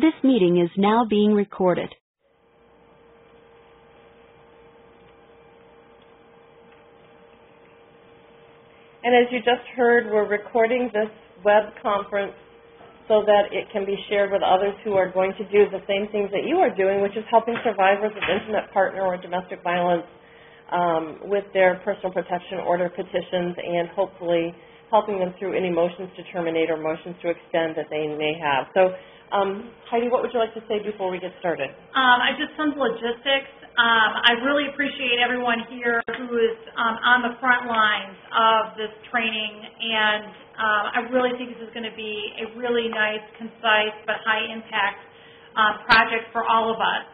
This meeting is now being recorded. And as you just heard, we're recording this web conference so that it can be shared with others who are going to do the same things that you are doing, which is helping survivors of intimate partner or domestic violence with their personal protection order petitions and hopefully helping them through any motions to terminate or motions to extend that they may have. So, Heidi, what would you like to say before we get started? Just some logistics. I really appreciate everyone here who is on the front lines of this training, and I really think this is going to be a really nice, concise, but high-impact project for all of us.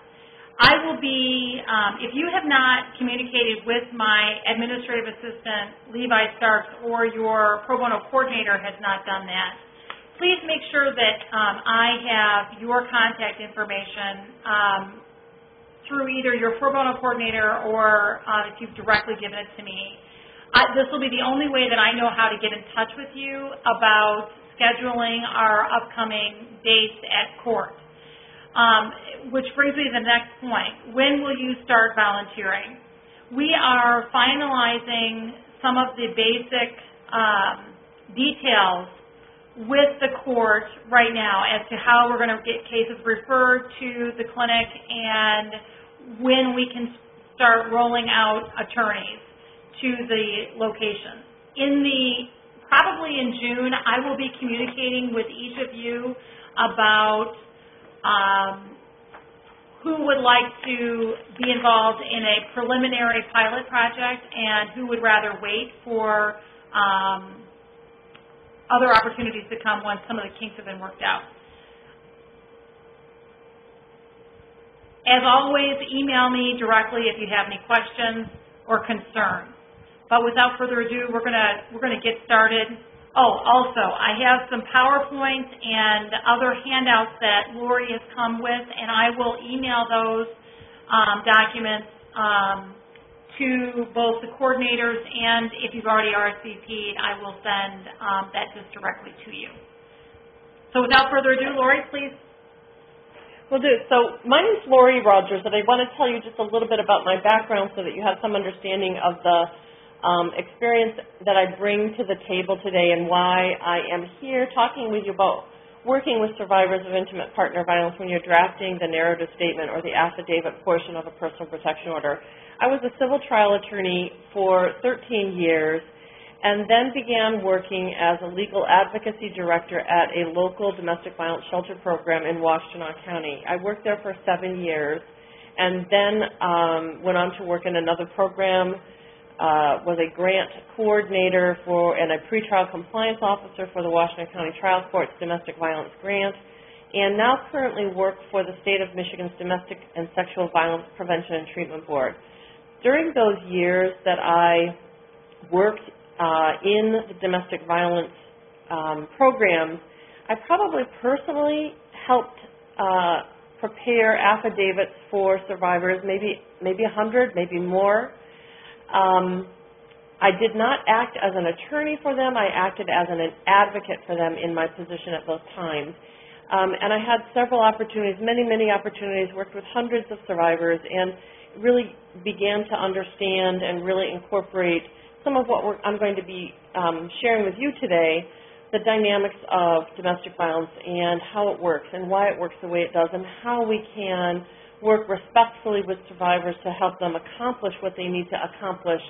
I will be, if you have not communicated with my administrative assistant, Levi Starks, or your pro bono coordinator has not done that, please make sure that I have your contact information through either your pro bono coordinator or if you've directly given it to me. This will be the only way that I know how to get in touch with you about scheduling our upcoming dates at court. Which brings me to the next point. When will you start volunteering? We are finalizing some of the basic details with the court right now as to how we're going to get cases referred to the clinic and when we can start rolling out attorneys to the location. Probably in June, I will be communicating with each of you about who would like to be involved in a preliminary pilot project and who would rather wait for other opportunities to come once some of the kinks have been worked out. As always, email me directly if you have any questions or concerns. But without further ado, we're gonna get started. Oh, also, I have some PowerPoints and other handouts that Lori has come with, and I will email those documents to both the coordinators, and if you've already RSVP'd, I will send that just directly to you. So without further ado, Lori, please. Will do. So my name is Lori Rogers, and I want to tell you just a little bit about my background so that you have some understanding of the experience that I bring to the table today and why I am here talking with you about working with survivors of intimate partner violence when you're drafting the narrative statement or the affidavit portion of a personal protection order. I was a civil trial attorney for 13 years and then began working as a legal advocacy director at a local domestic violence shelter program in Washtenaw County. I worked there for 7 years and then went on to work in another program, was a grant coordinator and a pretrial compliance officer for the Washtenaw County Trial Court's Domestic Violence Grant, and now currently work for the State of Michigan's Domestic and Sexual Violence Prevention and Treatment Board. During those years that I worked in the domestic violence programs, I probably personally helped prepare affidavits for survivors, maybe 100, maybe more. I did not act as an attorney for them. I acted as an advocate for them in my position at those times. And I had several opportunities, many opportunities, worked with hundreds of survivors, and really began to understand and really incorporate some of what I'm going to be sharing with you today, the dynamics of domestic violence and how it works and why it works the way it does and how we can work respectfully with survivors to help them accomplish what they need to accomplish,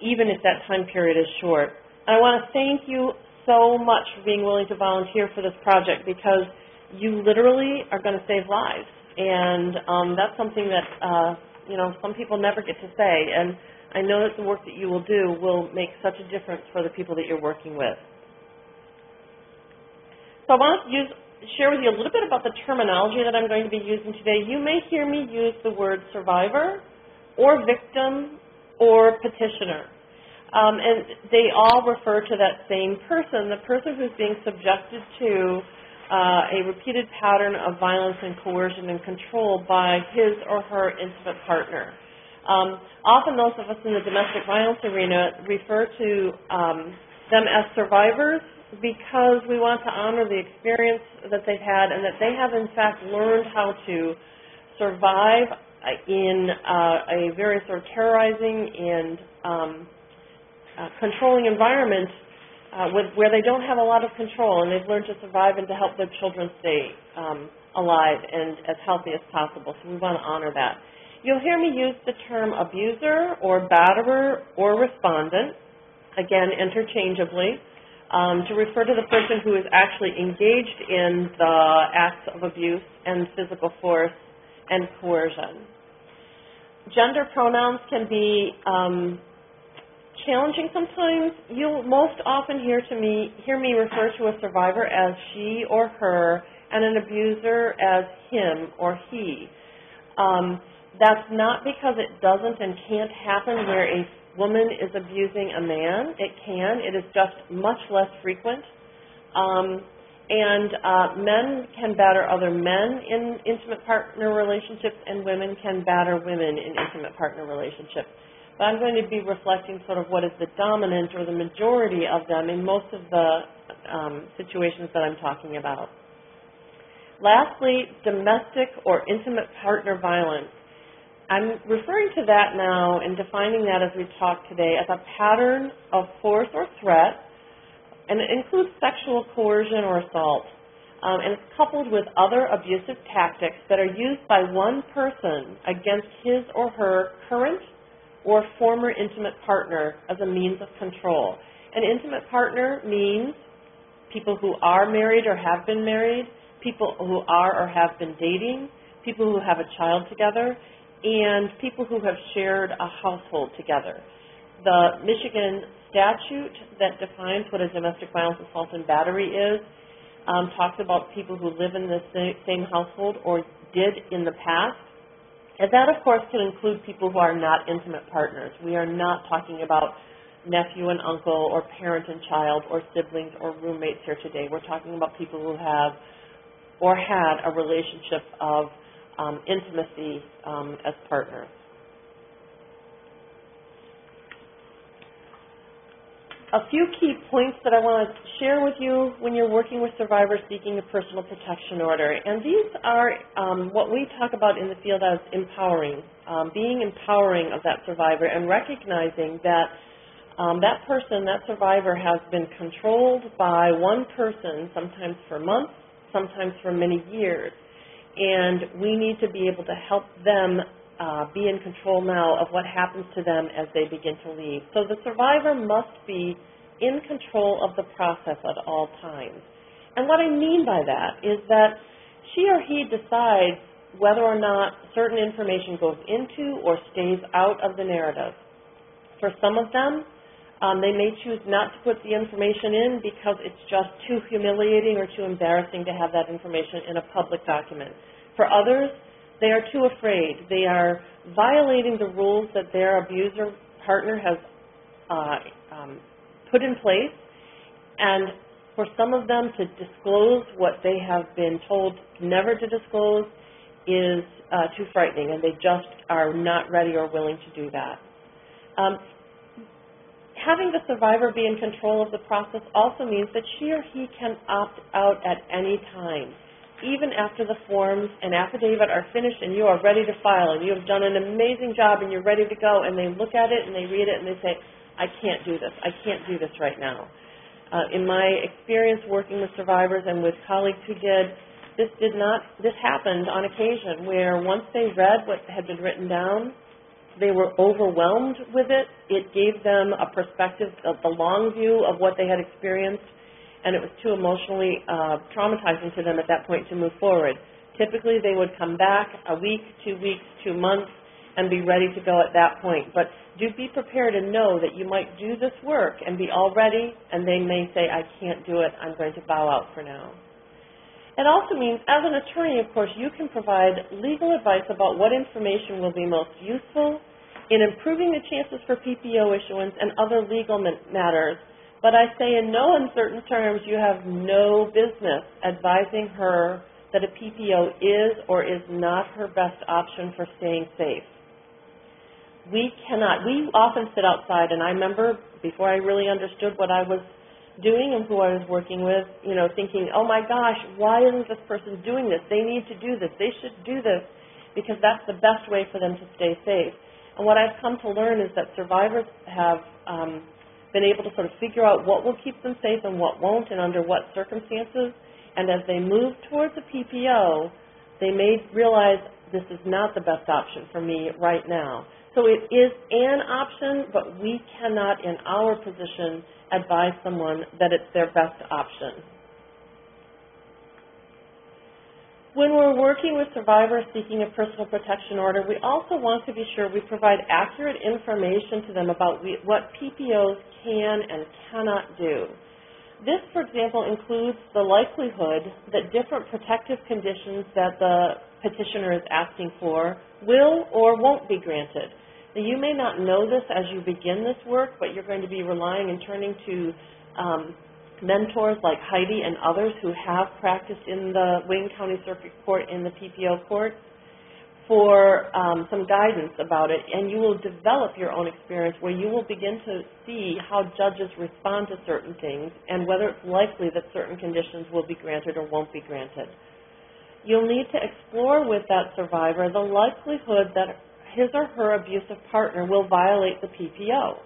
even if that time period is short. And I want to thank you so much for being willing to volunteer for this project because you literally are going to save lives. And that's something that, some people never get to say. And I know that the work that you will do will make such a difference for the people that you're working with. So I want to share with you a little bit about the terminology that I'm going to be using today. You may hear me use the word survivor or victim or petitioner. And they all refer to that same person, the person who's being subjected to a repeated pattern of violence and coercion and control by his or her intimate partner. Often those of us in the domestic violence arena refer to them as survivors because we want to honor the experience that they've had and that they have in fact learned how to survive in a very sort of terrorizing and controlling environment where they don't have a lot of control, and they've learned to survive and to help their children stay alive and as healthy as possible. So we want to honor that. You'll hear me use the term abuser or batterer or respondent, again, interchangeably, to refer to the person who is actually engaged in the acts of abuse and physical force and coercion. Gender pronouns can be challenging sometimes. You'll most often hear me refer to a survivor as she or her and an abuser as him or he. That's not because it doesn't and can't happen where a woman is abusing a man. It can. It is just much less frequent. Men can batter other men in intimate partner relationships, and women can batter women in intimate partner relationships. But I'm going to be reflecting sort of what is the dominant or the majority of them in most of the situations that I'm talking about. Lastly, domestic or intimate partner violence. I'm referring to that now and defining that as we talk today as a pattern of force or threat, and it includes sexual coercion or assault. And it's coupled with other abusive tactics that are used by one person against his or her current or former intimate partner as a means of control. An intimate partner means people who are married or have been married, people who are or have been dating, people who have a child together, and people who have shared a household together. The Michigan statute that defines what a domestic violence, assault, and battery is talks about people who live in the same household or did in the past. And that, of course, can include people who are not intimate partners. We are not talking about nephew and uncle or parent and child or siblings or roommates here today. We're talking about people who have or had a relationship of intimacy as partners. A few key points that I want to share with you when you're working with survivors seeking a personal protection order. And these are what we talk about in the field as empowering, being empowering of that survivor and recognizing that that person, that survivor, has been controlled by one person, sometimes for months, sometimes for many years. And we need to be able to help them be in control now of what happens to them as they begin to leave. So the survivor must be in control of the process at all times. And what I mean by that is that she or he decides whether or not certain information goes into or stays out of the narrative. For some of them, they may choose not to put the information in because it's just too humiliating or too embarrassing to have that information in a public document. For others, they are too afraid. They are violating the rules that their abuser partner has put in place. And for some of them, to disclose what they have been told never to disclose is too frightening, and they just are not ready or willing to do that. Having the survivor be in control of the process also means that she or he can opt out at any time, even after the forms and affidavit are finished and you are ready to file and you have done an amazing job and you're ready to go, and they look at it and they read it and they say, I can't do this. I can't do this right now. In my experience working with survivors and with colleagues who did, this happened on occasion where once they read what had been written down, they were overwhelmed with it. It gave them a perspective of the long view of what they had experienced, and it was too emotionally traumatizing to them at that point to move forward. Typically, they would come back a week, 2 weeks, 2 months, and be ready to go at that point. But do be prepared and know that you might do this work and be all ready, and they may say, I can't do it, I'm going to bow out for now. It also means, as an attorney, of course, you can provide legal advice about what information will be most useful in improving the chances for PPO issuance and other legal matters. But I say in no uncertain terms, you have no business advising her that a PPO is or is not her best option for staying safe. We often sit outside, and I remember before I really understood what I was doing and who I was working with, you know, thinking, oh my gosh, why isn't this person doing this? They need to do this. They should do this because that's the best way for them to stay safe. And what I've come to learn is that survivors have been able to sort of figure out what will keep them safe and what won't and under what circumstances. And as they move towards a PPO, they may realize this is not the best option for me right now. So it is an option, but we cannot, in our position, advise someone that it's their best option. When we're working with survivors seeking a personal protection order, we also want to be sure we provide accurate information to them about what PPOs can and cannot do. This, for example, includes the likelihood that different protective conditions that the petitioner is asking for will or won't be granted. Now, you may not know this as you begin this work, but you're going to be relying and turning to mentors like Heidi and others who have practiced in the Wayne County Circuit Court in the PPO court for some guidance about it, and you will develop your own experience where you will begin to see how judges respond to certain things and whether it's likely that certain conditions will be granted or won't be granted. You'll need to explore with that survivor the likelihood that his or her abusive partner will violate the PPO,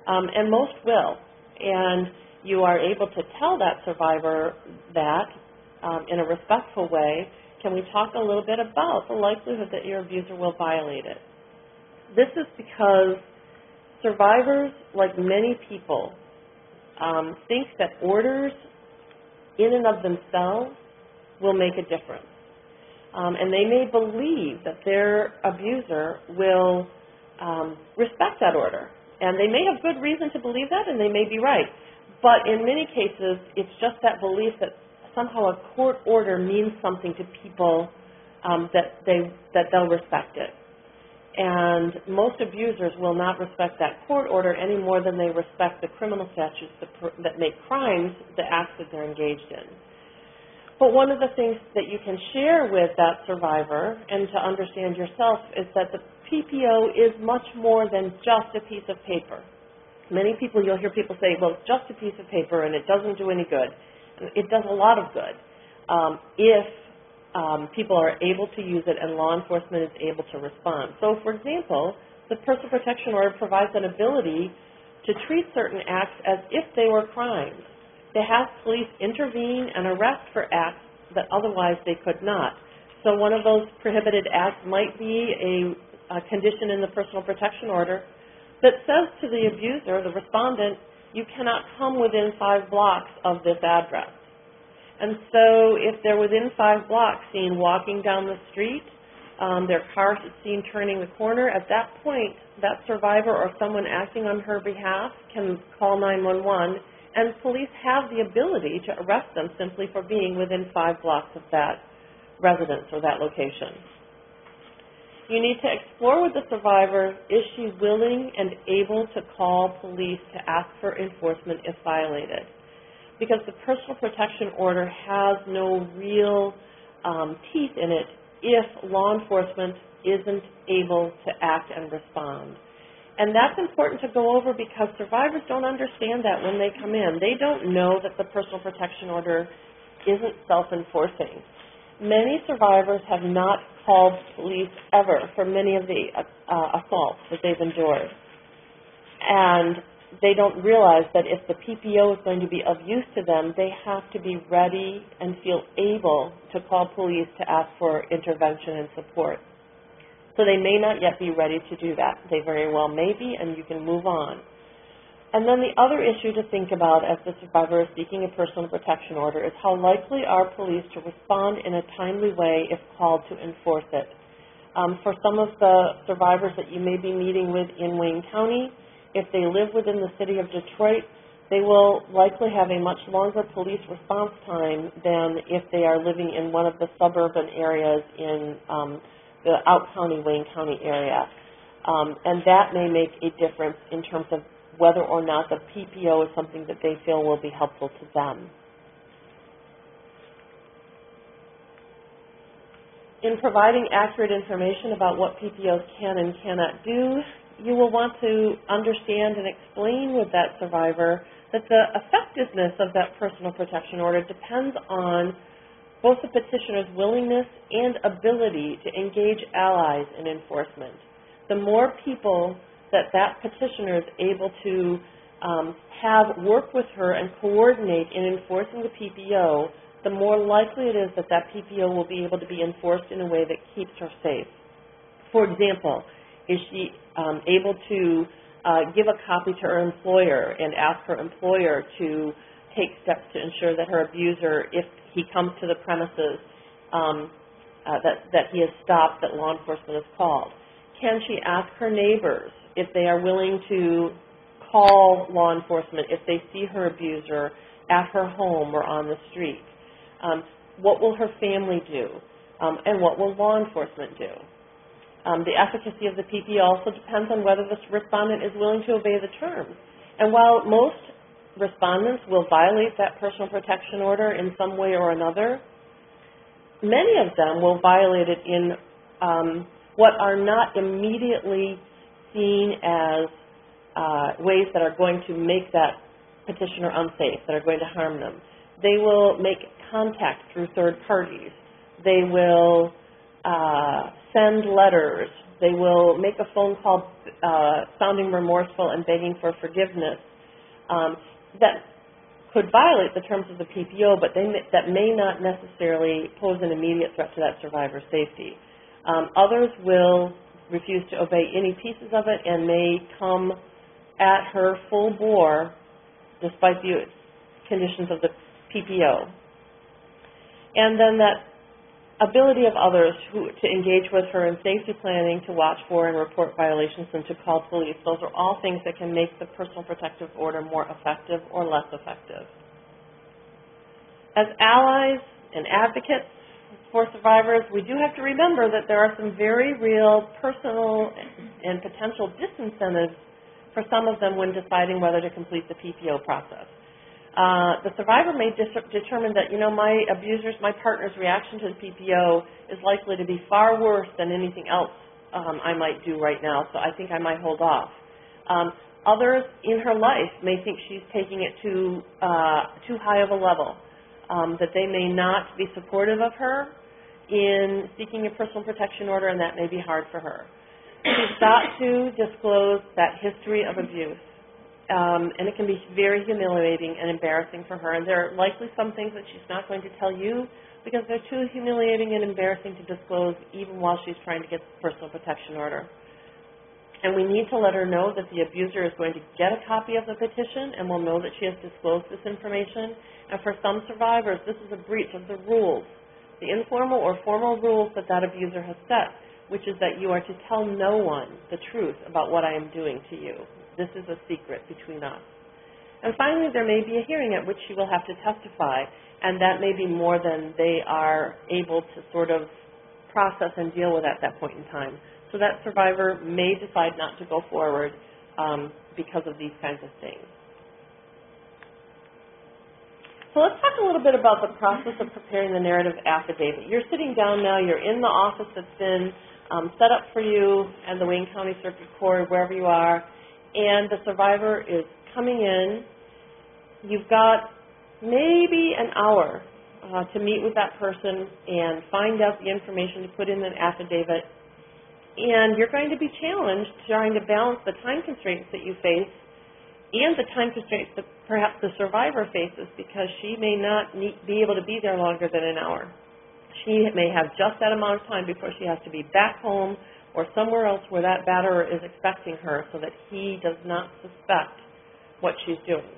and most will. And you are able to tell that survivor that in a respectful way. Can we talk a little bit about the likelihood that your abuser will violate it? This is because survivors, like many people, think that orders in and of themselves will make a difference. And they may believe that their abuser will respect that order. And they may have good reason to believe that, and they may be right. But in many cases, it's just that belief that somehow a court order means something to people that they'll respect it. And most abusers will not respect that court order any more than they respect the criminal statutes that make crimes the acts that they're engaged in. But one of the things that you can share with that survivor and to understand yourself is that the PPO is much more than just a piece of paper. Many people, you'll hear people say, well, it's just a piece of paper and it doesn't do any good. It does a lot of good if people are able to use it and law enforcement is able to respond. So, for example, the personal protection order provides an ability to treat certain acts as if they were crimes. They have police intervene and arrest for acts that otherwise they could not. So one of those prohibited acts might be a condition in the personal protection order that says to the abuser, the respondent, you cannot come within 5 blocks of this address. And so if they're within 5 blocks seen walking down the street, their car is seen turning the corner, at that point, that survivor or someone acting on her behalf can call 911, and police have the ability to arrest them simply for being within 5 blocks of that residence or that location. You need to explore with the survivor, is she willing and able to call police to ask for enforcement if violated? Because the personal protection order has no real teeth in it if law enforcement isn't able to act and respond. And that's important to go over because survivors don't understand that when they come in. They don't know that the personal protection order isn't self-enforcing. Many survivors have not called police ever for many of the assaults that they've endured. And they don't realize that if the PPO is going to be of use to them, they have to be ready and feel able to call police to ask for intervention and support. So they may not yet be ready to do that. They very well may be, and you can move on. And then the other issue to think about as the survivor is seeking a personal protection order is how likely are police to respond in a timely way if called to enforce it. For some of the survivors that you may be meeting with in Wayne County, if they live within the city of Detroit, they will likely have a much longer police response time than if they are living in one of the suburban areas in the out-county Wayne County area. And that may make a difference in terms of whether or not the PPO is something that they feel will be helpful to them. In providing accurate information about what PPOs can and cannot do, you will want to understand and explain with that survivor that the effectiveness of that personal protection order depends on both the petitioner's willingness and ability to engage allies in enforcement. The more people that petitioner is able to have work with her and coordinate in enforcing the PPO, the more likely it is that that PPO will be able to be enforced in a way that keeps her safe. For example, is she able to give a copy to her employer and ask her employer to take steps to ensure that her abuser, if he comes to the premises, that he is stopped, that law enforcement is called? Can she ask her neighbors if they are willing to call law enforcement if they see her abuser at her home or on the street? What will her family do? And what will law enforcement do? The efficacy of the PPO also depends on whether the respondent is willing to obey the terms. And while most respondents will violate that personal protection order in some way or another, many of them will violate it in what are not immediately seen as ways that are going to make that petitioner unsafe, that are going to harm them. They will make contact through third parties. They will send letters. They will make a phone call sounding remorseful and begging for forgiveness. That could violate the terms of the PPO, but that may not necessarily pose an immediate threat to that survivor's safety. Others will refuse to obey any pieces of it and may come at her full bore despite the conditions of the PPO. And then that ability of others to engage with her in safety planning, to watch for and report violations, and to call police, those are all things that can make the personal protective order more effective or less effective. As allies and advocates for survivors, we do have to remember that there are some very real personal and potential disincentives for some of them when deciding whether to complete the PPO process. The survivor may determine that, my abuser's, my partner's reaction to the PPO is likely to be far worse than anything else I might do right now, so I think I might hold off. Others in her life may think she's taking it too high of a level, that they may not be supportive of her in seeking a personal protection order, and that may be hard for her. She's got to disclose that history of abuse. And it can be very humiliating and embarrassing for her. And there are likely some things that she's not going to tell you because they're too humiliating and embarrassing to disclose even while she's trying to get the personal protection order. And we need to let her know that the abuser is going to get a copy of the petition and will know that she has disclosed this information. And for some survivors, this is a breach of the rules, the informal or formal rules that abuser has set, which is that you are to tell no one the truth about what I am doing to you. This is a secret between us. And finally, there may be a hearing at which she will have to testify, and that may be more than they are able to sort of process and deal with at that point in time. So that survivor may decide not to go forward because of these kinds of things. So let's talk a little bit about the process of preparing the narrative affidavit. You're sitting down now, you're in the office that's been set up for you at the Wayne County Circuit Court, wherever you are, and the survivor is coming in. You've got maybe an hour to meet with that person and find out the information to put in an affidavit. And you're going to be challenged trying to balance the time constraints that you face and the time constraints that perhaps the survivor faces, because she may not be able to be there longer than an hour. She may have just that amount of time before she has to be back home or somewhere else where that batterer is expecting her so that he does not suspect what she's doing.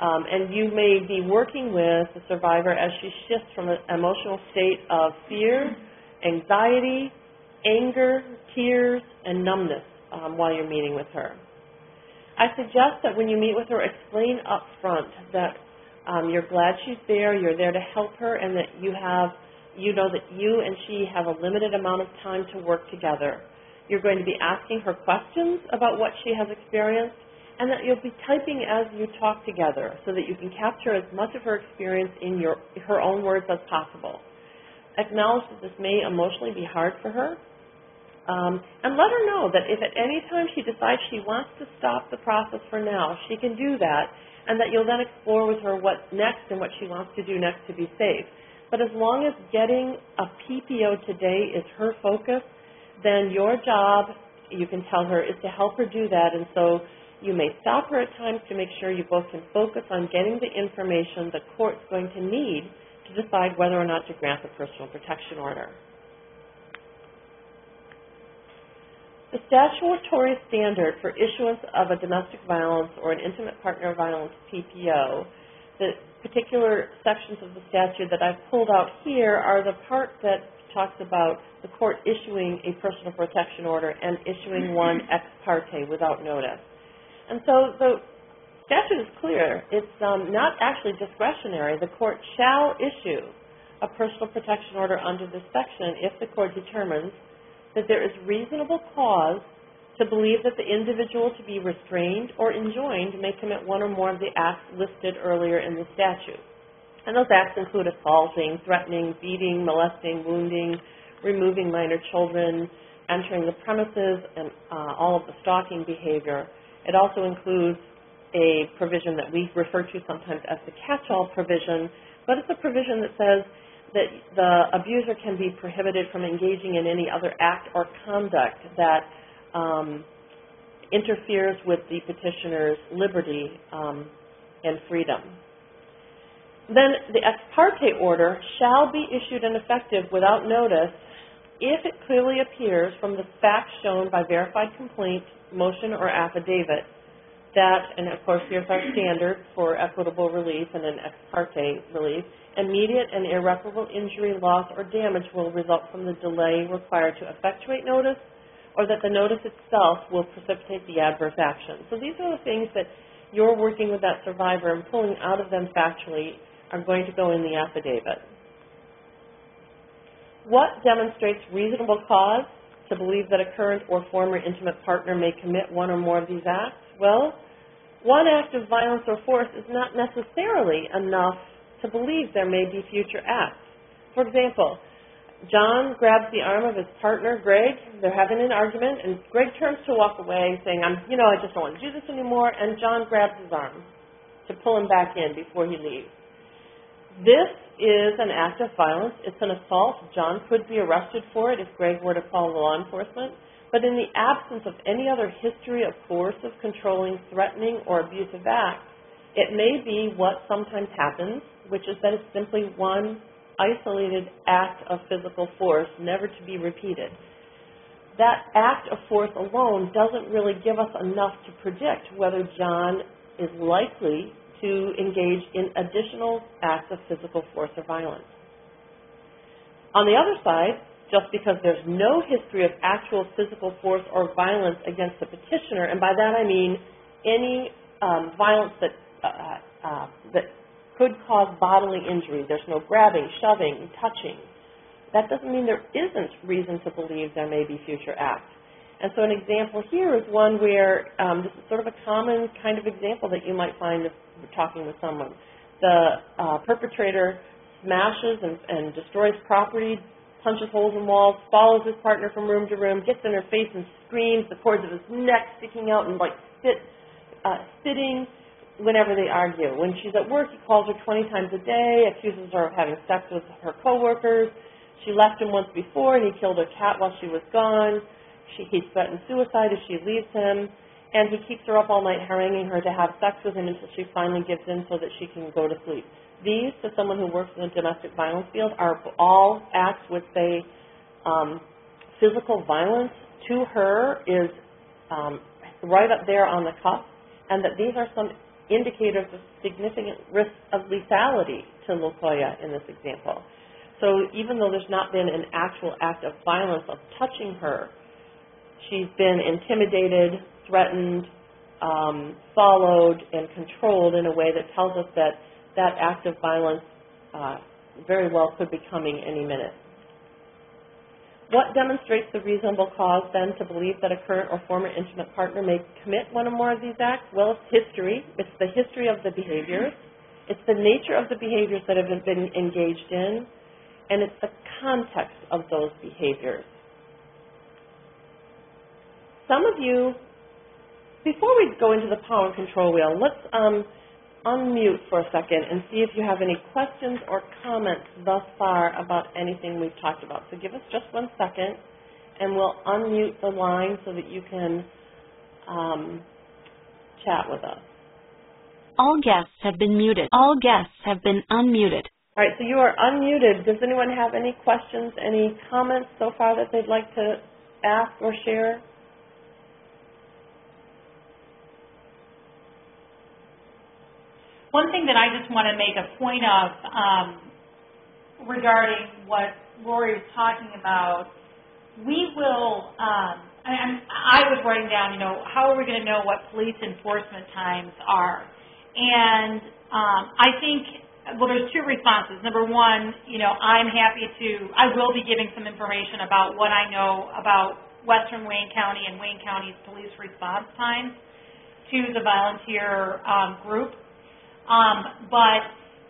And you may be working with the survivor as she shifts from an emotional state of fear, anxiety, anger, tears, and numbness while you're meeting with her. I suggest that when you meet with her, explain up front that you're glad she's there, you're there to help her, and that you know that you and she have a limited amount of time to work together. You're going to be asking her questions about what she has experienced, and that you'll be typing as you talk together so that you can capture as much of her experience in her own words as possible. Acknowledge that this may emotionally be hard for her, And let her know that if at any time she decides she wants to stop the process for now, she can do that, and that you'll then explore with her what's next and what she wants to do next to be safe. But as long as getting a PPO today is her focus, then your job, you can tell her, is to help her do that. And so you may stop her at times to make sure you both can focus on getting the information the court's going to need to decide whether or not to grant the personal protection order. The statutory standard for issuance of a domestic violence or an intimate partner violence PPO, the particular sections of the statute that I've pulled out here are the part that talks about the court issuing a personal protection order and issuing one ex parte without notice. And so the statute is clear. It's not actually discretionary. The court shall issue a personal protection order under this section if the court determines that there is reasonable cause to believe that the individual to be restrained or enjoined may commit one or more of the acts listed earlier in the statute. And those acts include assaulting, threatening, beating, molesting, wounding, removing minor children, entering the premises, and all of the stalking behavior. It also includes a provision that we refer to sometimes as the catch-all provision, but it's a provision that says that the abuser can be prohibited from engaging in any other act or conduct that interferes with the petitioner's liberty and freedom. Then the ex parte order shall be issued and effective without notice if it clearly appears from the facts shown by verified complaint, motion, or affidavit that, and of course here's our standard for equitable relief and an ex parte relief, immediate and irreparable injury, loss, or damage will result from the delay required to effectuate notice, or that the notice itself will precipitate the adverse action. So these are the things that you're working with that survivor and pulling out of them factually are going to go in the affidavit. What demonstrates reasonable cause to believe that a current or former intimate partner may commit one or more of these acts? Well, one act of violence or force is not necessarily enough to believe there may be future acts. For example, John grabs the arm of his partner, Greg. They're having an argument, and Greg turns to walk away saying, I just don't want to do this anymore, and John grabs his arm to pull him back in before he leaves. This is an act of violence. It's an assault. John could be arrested for it if Greg were to call law enforcement. But in the absence of any other history of coercive, controlling, threatening, or abusive acts, it may be what sometimes happens, which is that it's simply one isolated act of physical force, never to be repeated. That act of force alone doesn't really give us enough to predict whether John is likely to engage in additional acts of physical force or violence. On the other side, just because there's no history of actual physical force or violence against the petitioner, and by that I mean any violence that could cause bodily injury. There's no grabbing, shoving, touching. That doesn't mean there isn't reason to believe there may be future acts. And so an example here is one where this is sort of a common kind of example that you might find if you're talking with someone. The perpetrator smashes and destroys property, punches holes in walls, follows his partner from room to room, gets in her face and screams, the cords of his neck sticking out and spitting whenever they argue. When she's at work, he calls her 20 times a day, accuses her of having sex with her coworkers. She left him once before, and he killed her cat while she was gone. He threatens suicide if she leaves him, and he keeps her up all night haranguing her to have sex with him until she finally gives in so that she can go to sleep. These, to someone who works in the domestic violence field, are all acts which say physical violence to her is right up there on the cusp, and that these are some indicators of significant risk of lethality to LaToya in this example. So even though there's not been an actual act of violence of touching her, she's been intimidated, threatened, followed, and controlled in a way that tells us that that act of violence very well could be coming any minute. What demonstrates the reasonable cause, then, to believe that a current or former intimate partner may commit one or more of these acts? Well, it's history. It's the history of the behaviors. It's the nature of the behaviors that have been engaged in, and it's the context of those behaviors. some of you, before we go into the power and control wheel, let's unmute for a second and see if you have any questions or comments thus far about anything we've talked about. So give us just 1 second, and we'll unmute the line so that you can chat with us. All guests have been muted. All guests have been unmuted. All right, so you are unmuted. Does anyone have any questions, any comments so far that they'd like to ask or share? One thing that I just want to make a point of regarding what Lori was talking about, we will, I was writing down, how are we going to know what police enforcement times are? And I think, well, there's 2 responses. Number one, I will be giving some information about what I know about Western Wayne County and Wayne County's police response times to the volunteer group. But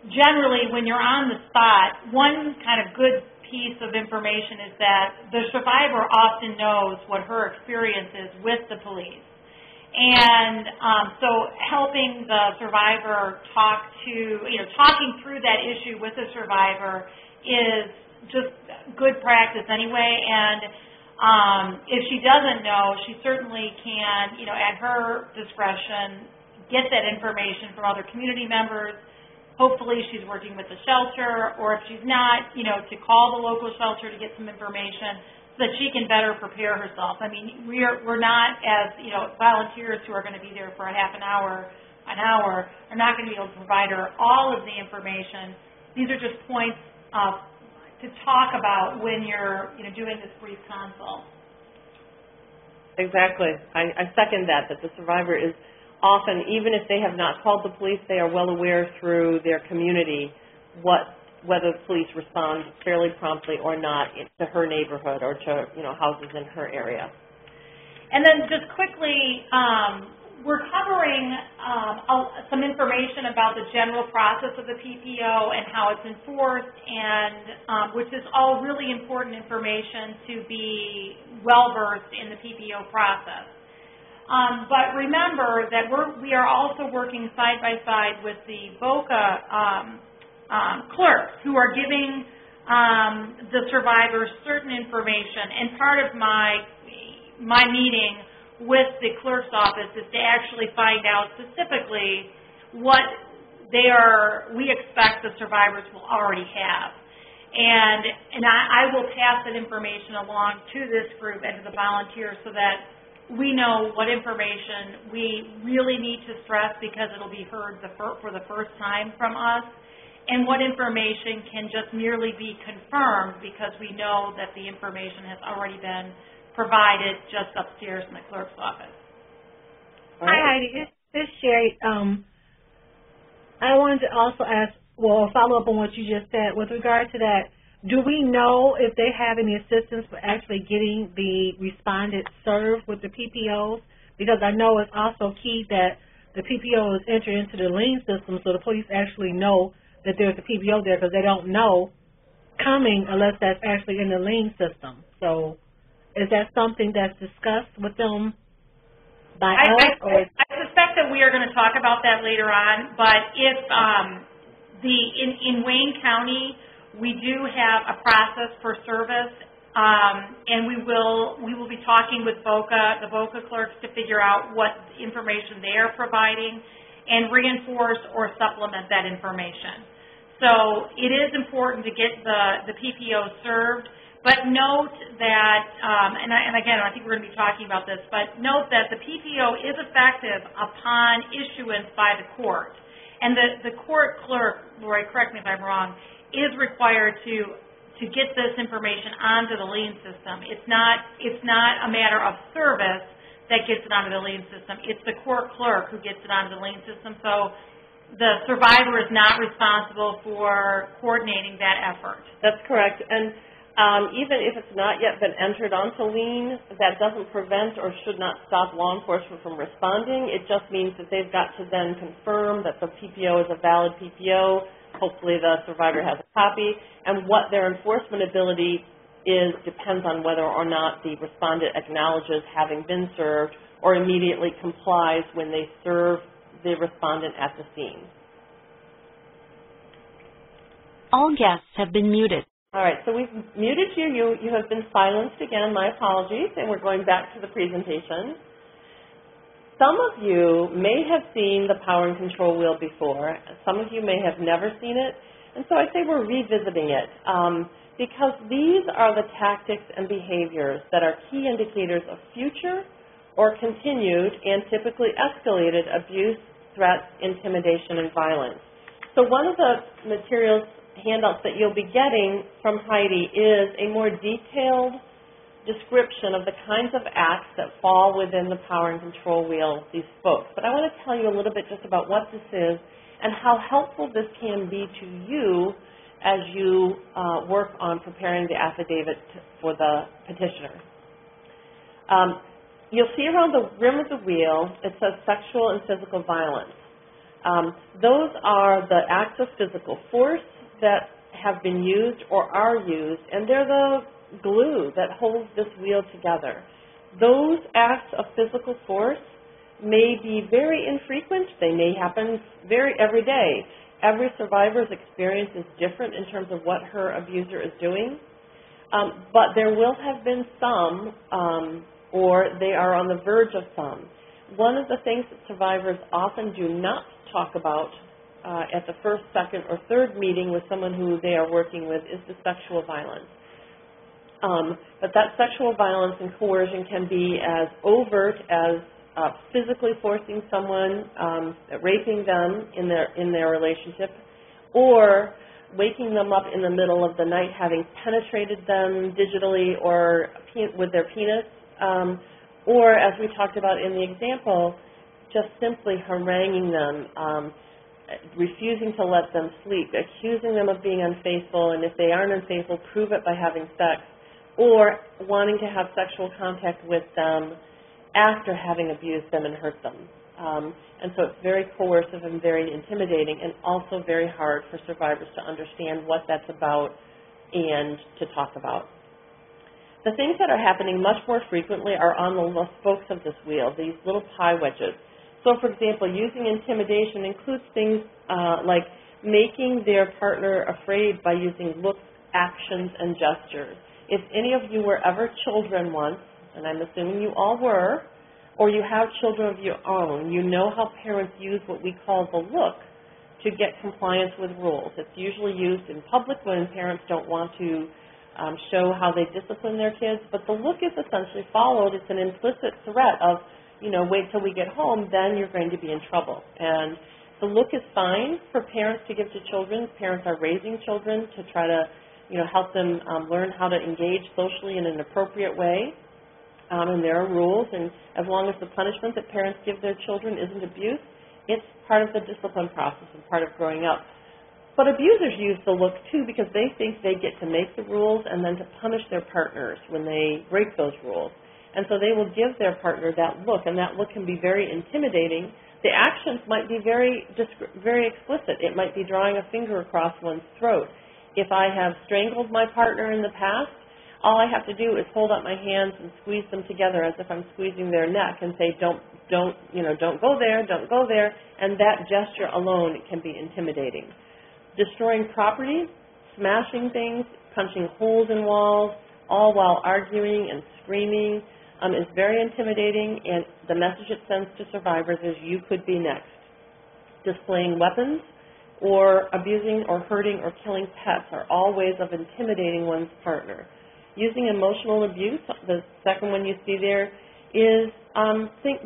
generally, when you're on the spot, one kind of good piece of information is that the survivor often knows what her experience is with the police. And so helping the survivor talking through that issue with the survivor is just good practice anyway. And if she doesn't know, she certainly can, at her discretion, get that information from other community members. Hopefully she's working with the shelter, or if she's not, to call the local shelter to get some information so that she can better prepare herself. I mean, we're not, as volunteers who are going to be there for a half an hour, are not going to be able to provide her all of the information. These are just points to talk about when you're doing this brief consult. Exactly. I second that the survivor is often, even if they have not called the police, they are well aware through their community whether the police respond fairly promptly or not to her neighborhood or to houses in her area. And then just quickly, we're covering some information about the general process of the PPO and how it's enforced, and which is all really important information to be well-versed in the PPO process. But remember that we are also working side by side with the VOCA clerks who are giving the survivors certain information. And part of my meeting with the clerk's office is to actually find out specifically what we expect the survivors will already have. And I will pass that information along to this group and to the volunteers so that we know what information we really need to stress because it'll be heard for the first time from us, and what information can just merely be confirmed because we know that the information has already been provided just upstairs in the clerk's office. Hi, Heidi. This is Sherry. I wanted to also follow up on what you just said with regard to that. Do we know if they have any assistance for actually getting the respondent served with the PPOs? Because I know it's also key that the PPOs enter into the lien system so the police actually know that there's a PPO there, because they don't know coming unless that's actually in the lien system. So is that something that's discussed with them by us? I suspect that we are going to talk about that later on, but if in Wayne County, we do have a process for service, and we will be talking with the VOCA clerks to figure out what information they are providing and reinforce or supplement that information. So it is important to get the PPO served, but note that, and again, I think we're going to be talking about this, but note that the PPO is effective upon issuance by the court. And the court clerk, Lori, correct me if I'm wrong, is required to get this information onto the lien system. It's not a matter of service that gets it onto the lien system. It's the court clerk who gets it onto the lien system. So the survivor is not responsible for coordinating that effort. That's correct. And even if it's not yet been entered onto lien, that doesn't prevent or should not stop law enforcement from responding. It just means that they've got to then confirm that the PPO is a valid PPO. Hopefully the survivor has a copy, and what their enforcement ability depends on whether or not the respondent acknowledges having been served or immediately complies when they serve the respondent at the scene. All guests have been muted. All right, so we've muted you. You have been silenced again. My apologies, and we're going back to the presentation. Some of you may have seen the power and control wheel before. Some of you may have never seen it, and so I say we're revisiting it because these are the tactics and behaviors that are key indicators of future or continued and typically escalated abuse, threats, intimidation, and violence. So one of the materials, handouts that you'll be getting from Heidi is a more detailed description of the kinds of acts that fall within the power and control wheel, these spokes. But I want to tell you a little bit just about what this is and how helpful this can be to you as you work on preparing the affidavit for the petitioner. You'll see around the rim of the wheel, it says sexual and physical violence. Those are the acts of physical force that have been used or are used, and they're the glue that holds this wheel together. Those acts of physical force may be very infrequent. They may happen every day. Every survivor's experience is different in terms of what her abuser is doing, but there will have been some, or they are on the verge of some. One of the things that survivors often do not talk about at the first, second, or third meeting with someone who they are working with is the sexual violence. But that sexual violence and coercion can be as overt as physically forcing someone, raping them in their relationship, or waking them up in the middle of the night having penetrated them digitally or with their penis, or as we talked about in the example, just simply haranguing them, refusing to let them sleep, accusing them of being unfaithful, and if they aren't unfaithful, prove it by having sex, or wanting to have sexual contact with them after having abused them and hurt them. And so it's very coercive and very intimidating, and also very hard for survivors to understand what that's about and to talk about. The things that are happening much more frequently are on the spokes of this wheel, these little pie wedges. So, for example, using intimidation includes things like making their partner afraid by using looks, actions, and gestures. If any of you were ever children once, and I'm assuming you all were, or you have children of your own, you know how parents use what we call the look to get compliance with rules. It's usually used in public when parents don't want to show how they discipline their kids, but the look is essentially followed. It's an implicit threat of, wait till we get home, then you're going to be in trouble. And the look is fine for parents to give to children. Parents are raising children to try to, help them learn how to engage socially in an appropriate way. And there are rules, and as long as the punishment that parents give their children isn't abuse, it's part of the discipline process and part of growing up. But abusers use the look, too, because they think they get to make the rules and then to punish their partners when they break those rules. And so they will give their partner that look, and that look can be very intimidating. The actions might be very explicit. It might be drawing a finger across one's throat. If I have strangled my partner in the past, all I have to do is hold up my hands and squeeze them together as if I'm squeezing their neck and say, don't go there, don't go there, and that gesture alone can be intimidating. Destroying property, smashing things, punching holes in walls, all while arguing and screaming is very intimidating, and the message it sends to survivors is you could be next. Displaying weapons or abusing or hurting or killing pets are all ways of intimidating one's partner. Using emotional abuse, the second one you see there, is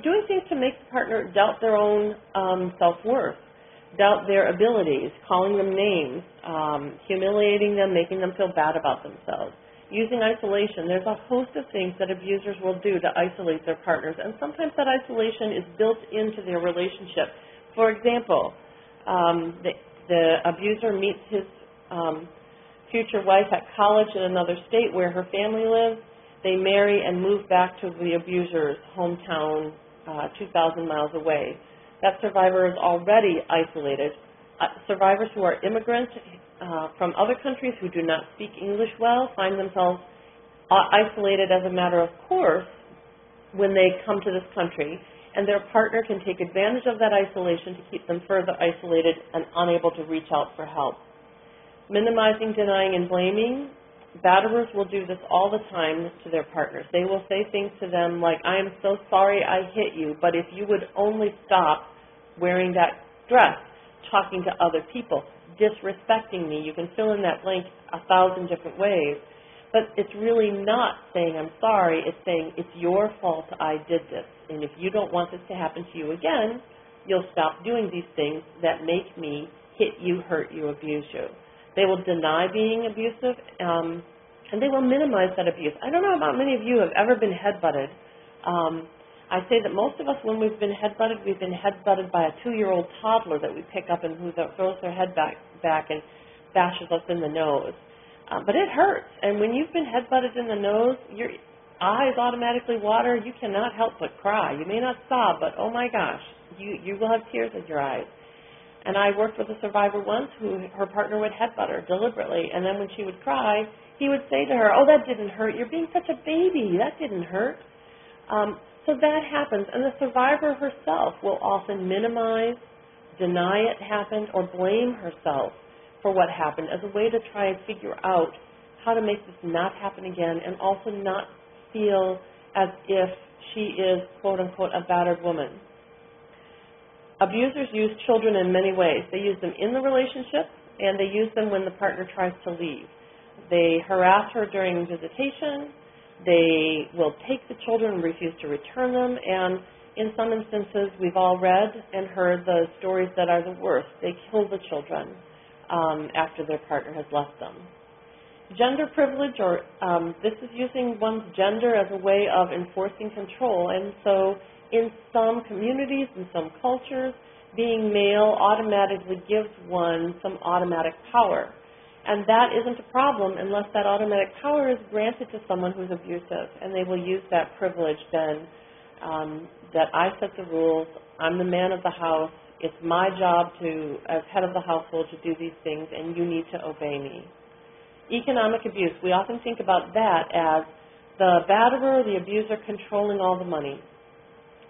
doing things to make the partner doubt their own self-worth, doubt their abilities, calling them names, humiliating them, making them feel bad about themselves. Using isolation, there's a host of things that abusers will do to isolate their partners, and sometimes that isolation is built into their relationship. For example, the abuser meets his future wife at college in another state where her family lives. They marry and move back to the abuser's hometown 2,000 miles away. That survivor is already isolated. Survivors who are immigrants from other countries who do not speak English well find themselves isolated as a matter of course when they come to this country, and their partner can take advantage of that isolation to keep them further isolated and unable to reach out for help. Minimizing, denying, and blaming. Batterers will do this all the time to their partners. They will say things to them like, I am so sorry I hit you, but if you would only stop wearing that dress, talking to other people, disrespecting me. You can fill in that blank 1,000 different ways. But it's really not saying I'm sorry. It's saying it's your fault I did this. And if you don't want this to happen to you again, you'll stop doing these things that make me hit you, hurt you, abuse you. They will deny being abusive, and they will minimize that abuse. I don't know how many of you have ever been headbutted. I say that most of us, when we've been headbutted by a 2-year-old toddler that we pick up and who throws their head back and bashes us in the nose. But it hurts, and when you've been headbutted in the nose, your eyes automatically water. You cannot help but cry. You may not sob, but oh my gosh, you will have tears in your eyes. And I worked with a survivor once who her partner would headbutt her deliberately, and then when she would cry, he would say to her, oh, that didn't hurt. You're being such a baby. That didn't hurt. So that happens, and the survivor herself will often minimize, deny it happened, or blame herself for what happened as a way to try and figure out how to make this not happen again and also not feel as if she is, quote-unquote, a battered woman. Abusers use children in many ways. They use them in the relationship, and they use them when the partner tries to leave. They harass her during visitation. They will take the children and refuse to return them, and in some instances, we've all read and heard the stories that are the worst. They kill the children after their partner has left them. Gender privilege, or this is using one's gender as a way of enforcing control, and so in some communities, in some cultures, being male automatically gives one some automatic power. And that isn't a problem unless that automatic power is granted to someone who's abusive, and they will use that privilege then, that I set the rules, I'm the man of the house, it's my job to, as head of the household, to do these things, and you need to obey me. Economic abuse, we often think about that as the batterer, the abuser, controlling all the money.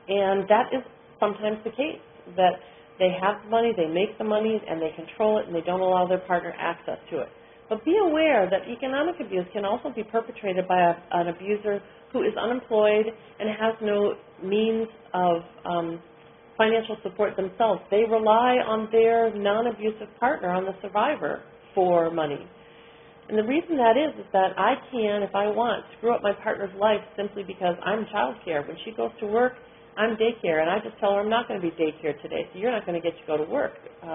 And that is sometimes the case, that they have the money, they make the money, and they control it, and they don't allow their partner access to it. But be aware that economic abuse can also be perpetrated by an abuser who is unemployed and has no means of financial support themselves. They rely on their non-abusive partner, on the survivor, for money. And the reason that is that I can, if I want, screw up my partner's life simply because I'm child care. When she goes to work, I'm daycare, and I just tell her I'm not going to be daycare today, so you're not going to get to go to work,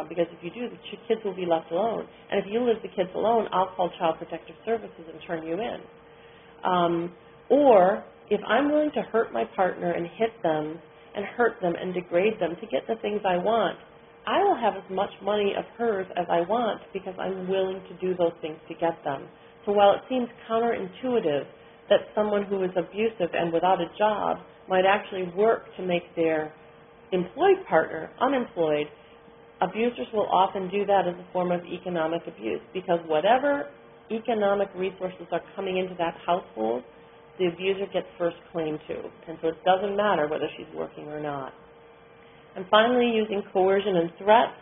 because if you do, the kids will be left alone. And if you leave the kids alone, I'll call Child Protective Services and turn you in. Or if I'm willing to hurt my partner and hit them and hurt them and degrade them to get the things I want, I will have as much money of hers as I want because I'm willing to do those things to get them. So while it seems counterintuitive that someone who is abusive and without a job might actually work to make their employed partner unemployed, abusers will often do that as a form of economic abuse, because whatever economic resources are coming into that household, the abuser gets first claim to. And so it doesn't matter whether she's working or not. And finally, using coercion and threats.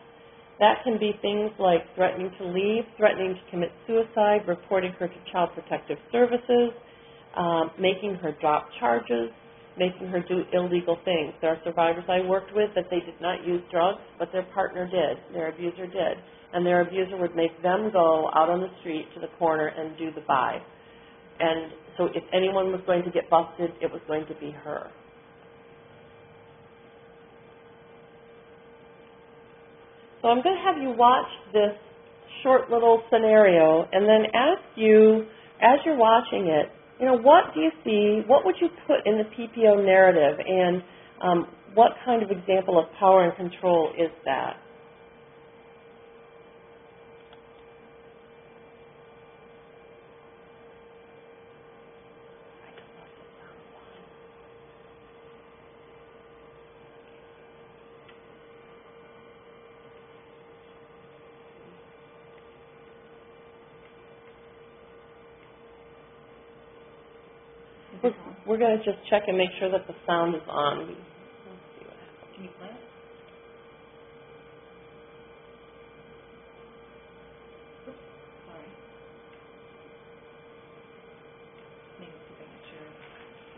That can be things like threatening to leave, threatening to commit suicide, reporting her to Child Protective Services, making her drop charges, making her do illegal things. There are survivors I worked with that they did not use drugs, but their partner did, their abuser did. And their abuser would make them go out on the street to the corner and do the buy. And so if anyone was going to get busted, it was going to be her. So I'm going to have you watch this short little scenario and then ask you, as you're watching it, what do you see, what would you put in the PPO narrative, and what kind of example of power and control is that? We're going to just check and make sure that the sound is on. Let's see what happens. Can you play it? Oops, sorry. Maybe see if I can share.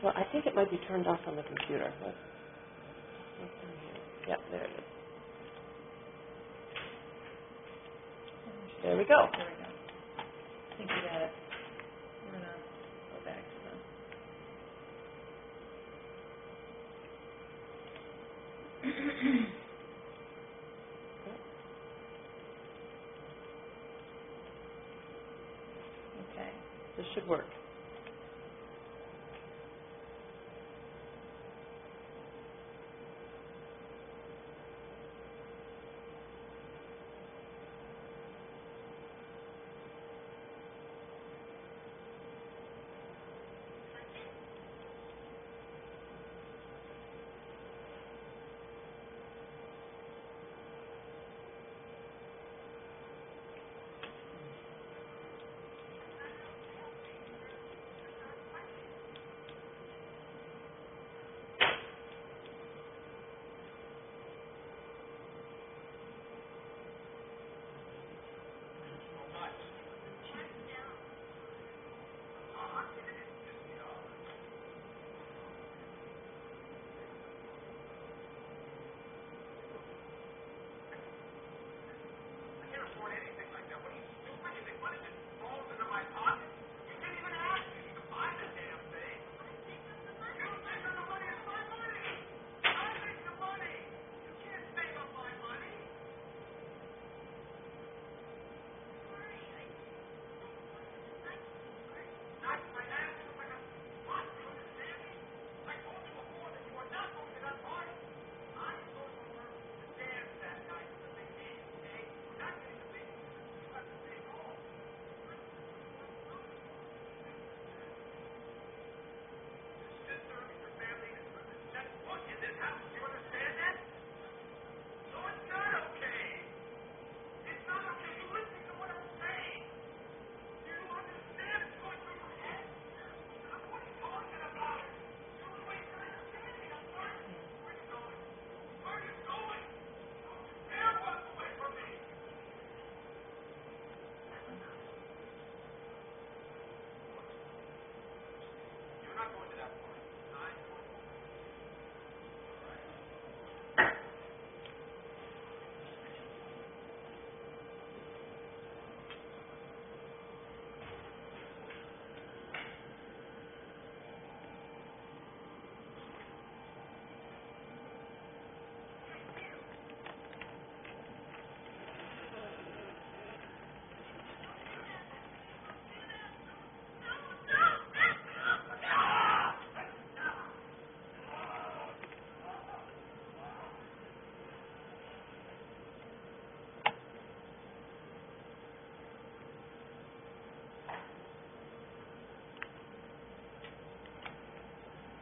Well, I think it might be turned off on the computer. Let's in here. Yep, there it is. There we go. There we go. I think we got it. We're going to go back to the... Okay. This should work.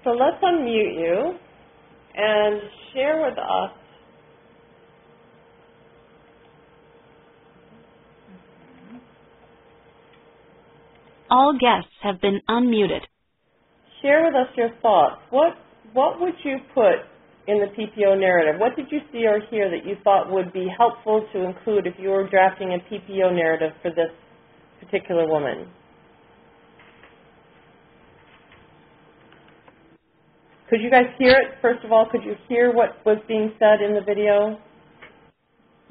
So let's unmute you and share with us All guests have been unmuted. Share with us your thoughts. What would you put in the PPO narrative? What did you see or hear that you thought would be helpful to include if you were drafting a PPO narrative for this particular woman? Could you guys hear it? First of all, could you hear what was being said in the video?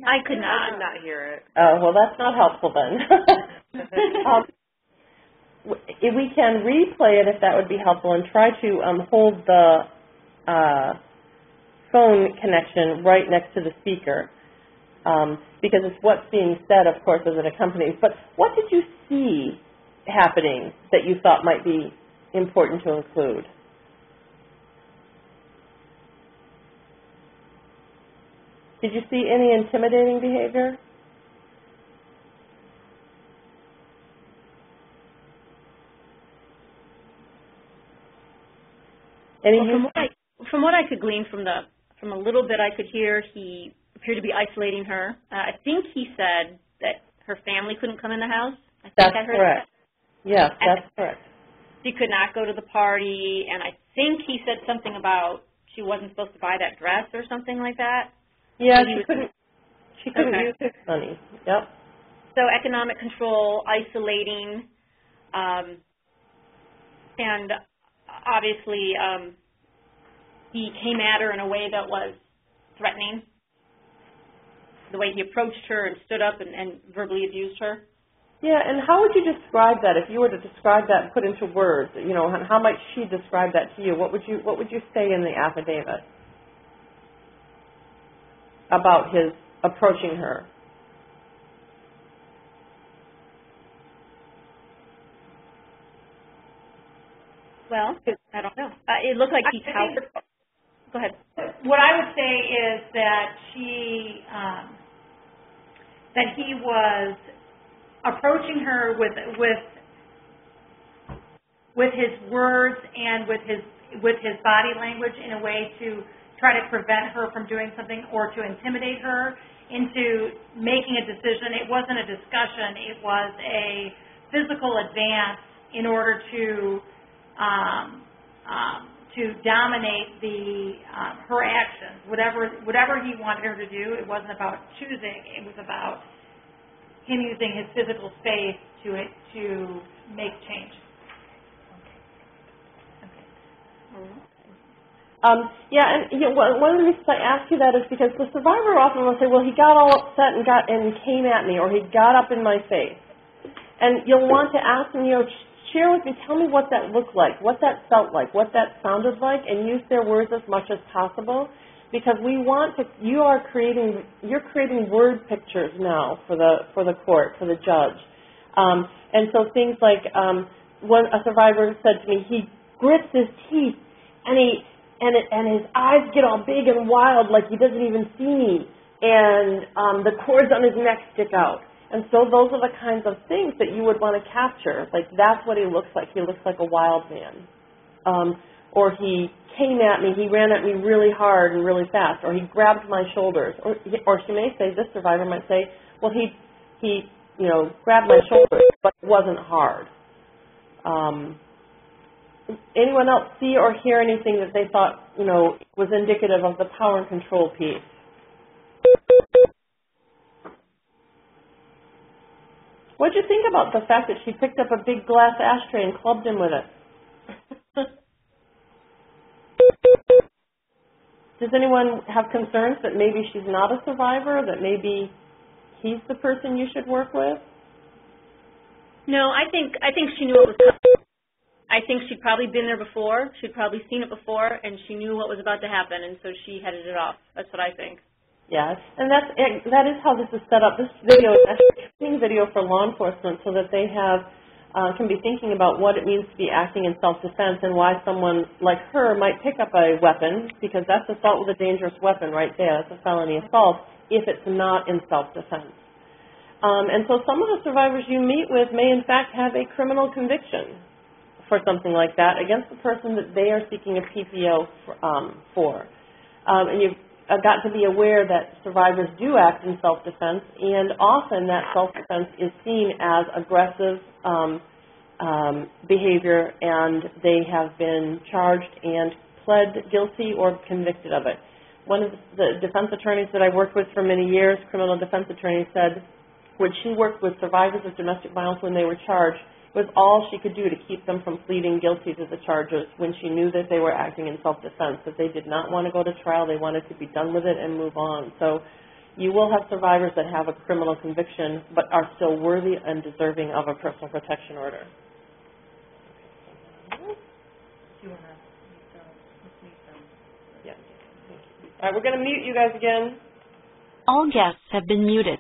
I could not hear it. Oh, well, that's not helpful then. If we can replay it, if that would be helpful, and try to hold the phone connection right next to the speaker, because it's what's being said, of course, as it accompanies. But what did you see happening that you thought might be important to include? Did you see any intimidating behavior? Well, from what I could glean from a little bit I could hear, he appeared to be isolating her. I think he said that her family couldn't come in the house. I heard correct. That. Yes, that's correct. she could not go to the party, and I think he said something about she wasn't supposed to buy that dress or something like that. Yeah, she couldn't okay. use his money. Yep. So economic control, isolating, and obviously he came at her in a way that was threatening, the way he approached her and stood up and verbally abused her. Yeah, and how would you describe that if you were to describe that and put into words? You know, how might she describe that to you? What would you say in the affidavit about his approaching her? Well, I don't know. It looked like he towered. Go ahead. What I would say is that he was approaching her with his words and with his body language in a way to try to prevent her from doing something or to intimidate her into making a decision. It wasn't a discussion. It was a physical advance in order to dominate her actions. Whatever he wanted her to do, it wasn't about choosing. It was about him using his physical space to make change. Yeah, and one of the reasons I ask you that is because the survivor often will say, well, he got all upset and came at me, or he got up in my face. And you'll want to ask them, share with me, tell me what that looked like, what that felt like, what that sounded like, and use their words as much as possible, because you're creating word pictures now for the court, for the judge. And so things like a survivor said to me, he grits his teeth and his eyes get all big and wild like he doesn't even see me, and the cords on his neck stick out. And so those are the kinds of things that you would want to capture. Like, that's what he looks like. He looks like a wild man. Or he came at me, he ran at me really hard and really fast, or he grabbed my shoulders. Or she may say, this survivor might say, well, he grabbed my shoulders, but it wasn't hard. Anyone else see or hear anything that they thought, was indicative of the power and control piece? What did you think about the fact that she picked up a big glass ashtray and clubbed him with it? Does anyone have concerns that maybe she's not a survivor, that maybe he's the person you should work with? No, I think she knew it was coming. I think she'd probably been there before. She'd probably seen it before, and she knew what was about to happen, and so she headed it off. That's what I think. Yes, and that is how this is set up. This video is actually a training video for law enforcement so that they can be thinking about what it means to be acting in self-defense and why someone like her might pick up a weapon, because that's assault with a dangerous weapon right there. That's a felony assault if it's not in self-defense. And so some of the survivors you meet with may in fact have a criminal conviction for something like that against the person that they are seeking a PPO for. And you've got to be aware that survivors do act in self-defense, and often that self-defense is seen as aggressive behavior, and they have been charged and pled guilty or convicted of it. One of the defense attorneys that I worked with for many years, criminal defense attorney, said when she worked with survivors of domestic violence when they were charged, it was all she could do to keep them from pleading guilty to the charges when she knew that they were acting in self-defense, that they did not want to go to trial. They wanted to be done with it and move on. So you will have survivors that have a criminal conviction but are still worthy and deserving of a personal protection order. Yeah. All right, we're going to mute you guys again. All guests have been muted.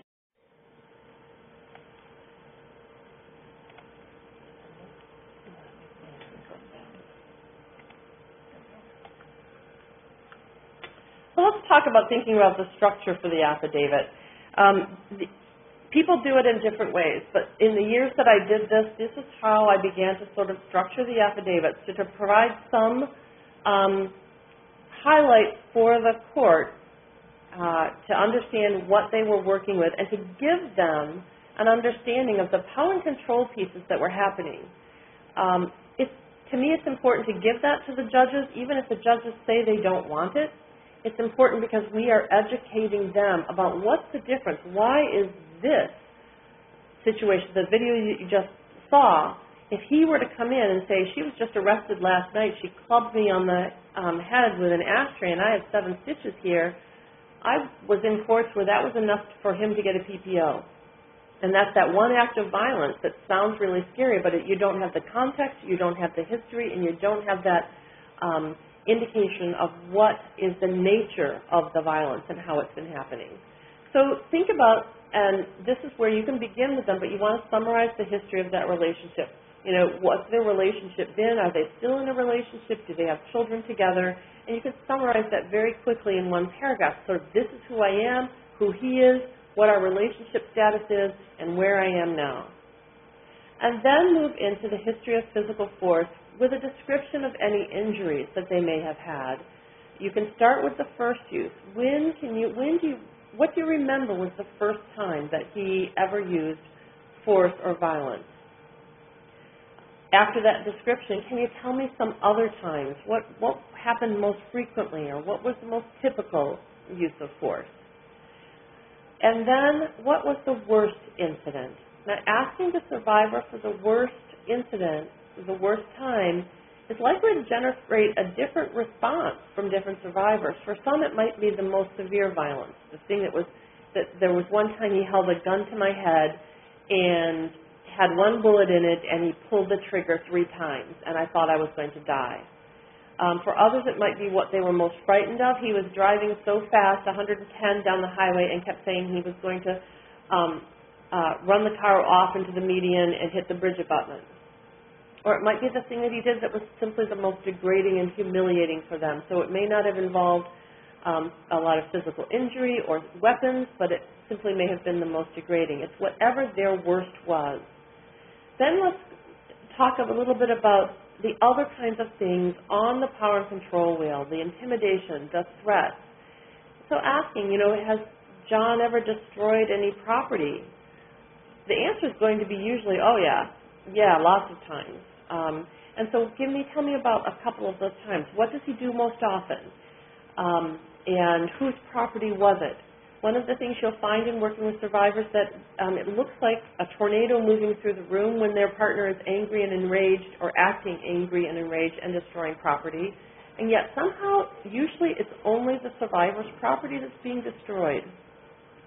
So let's talk about thinking about the structure for the affidavit. People do it in different ways, but in the years that I did this is how I began to sort of structure the affidavits, to provide some highlights for the court to understand what they were working with and to give them an understanding of the power and control pieces that were happening. to me it's important to give that to the judges, even if the judges say they don't want it. It's important because we are educating them about what's the difference. Why is this situation, the video you just saw, if he were to come in and say, she was just arrested last night, she clubbed me on the head with an ashtray and I have 7 stitches here, I was in courts where that was enough for him to get a PPO. And that's that one act of violence that sounds really scary, but you don't have the context, you don't have the history, and you don't have that indication of what is the nature of the violence and how it's been happening. So think about, and this is where you can begin with them, but you want to summarize the history of that relationship. You know, what's their relationship been? Are they still in a relationship? Do they have children together? And you can summarize that very quickly in one paragraph. So this is who I am, who he is, what our relationship status is, and where I am now. And then move into the history of physical force with a description of any injuries that they may have had. You can start with the first use. What do you remember was the first time that he ever used force or violence? After that description, can you tell me some other times? What happened most frequently, or what was the most typical use of force? And then, what was the worst incident? Now, asking the survivor for the worst incident, the worst time, is likely to generate a different response from different survivors. For some, it might be the most severe violence. The thing that there was one time he held a gun to my head and had one bullet in it, and he pulled the trigger 3 times, and I thought I was going to die. For others, it might be what they were most frightened of. He was driving so fast, 110 down the highway, and kept saying he was going to run the car off into the median and hit the bridge abutment. Or it might be the thing that he did that was simply the most degrading and humiliating for them. So it may not have involved a lot of physical injury or weapons, but it simply may have been the most degrading. It's whatever their worst was. Then let's talk a little bit about the other kinds of things on the power and control wheel, the intimidation, the threats. So asking, has John ever destroyed any property? The answer is going to be usually, oh yeah, lots of times. And so tell me about a couple of those times. What does he do most often? And whose property was it? One of the things you'll find in working with survivors that it looks like a tornado moving through the room when their partner is angry and enraged or acting angry and enraged and destroying property. And yet somehow, usually it's only the survivor's property that's being destroyed.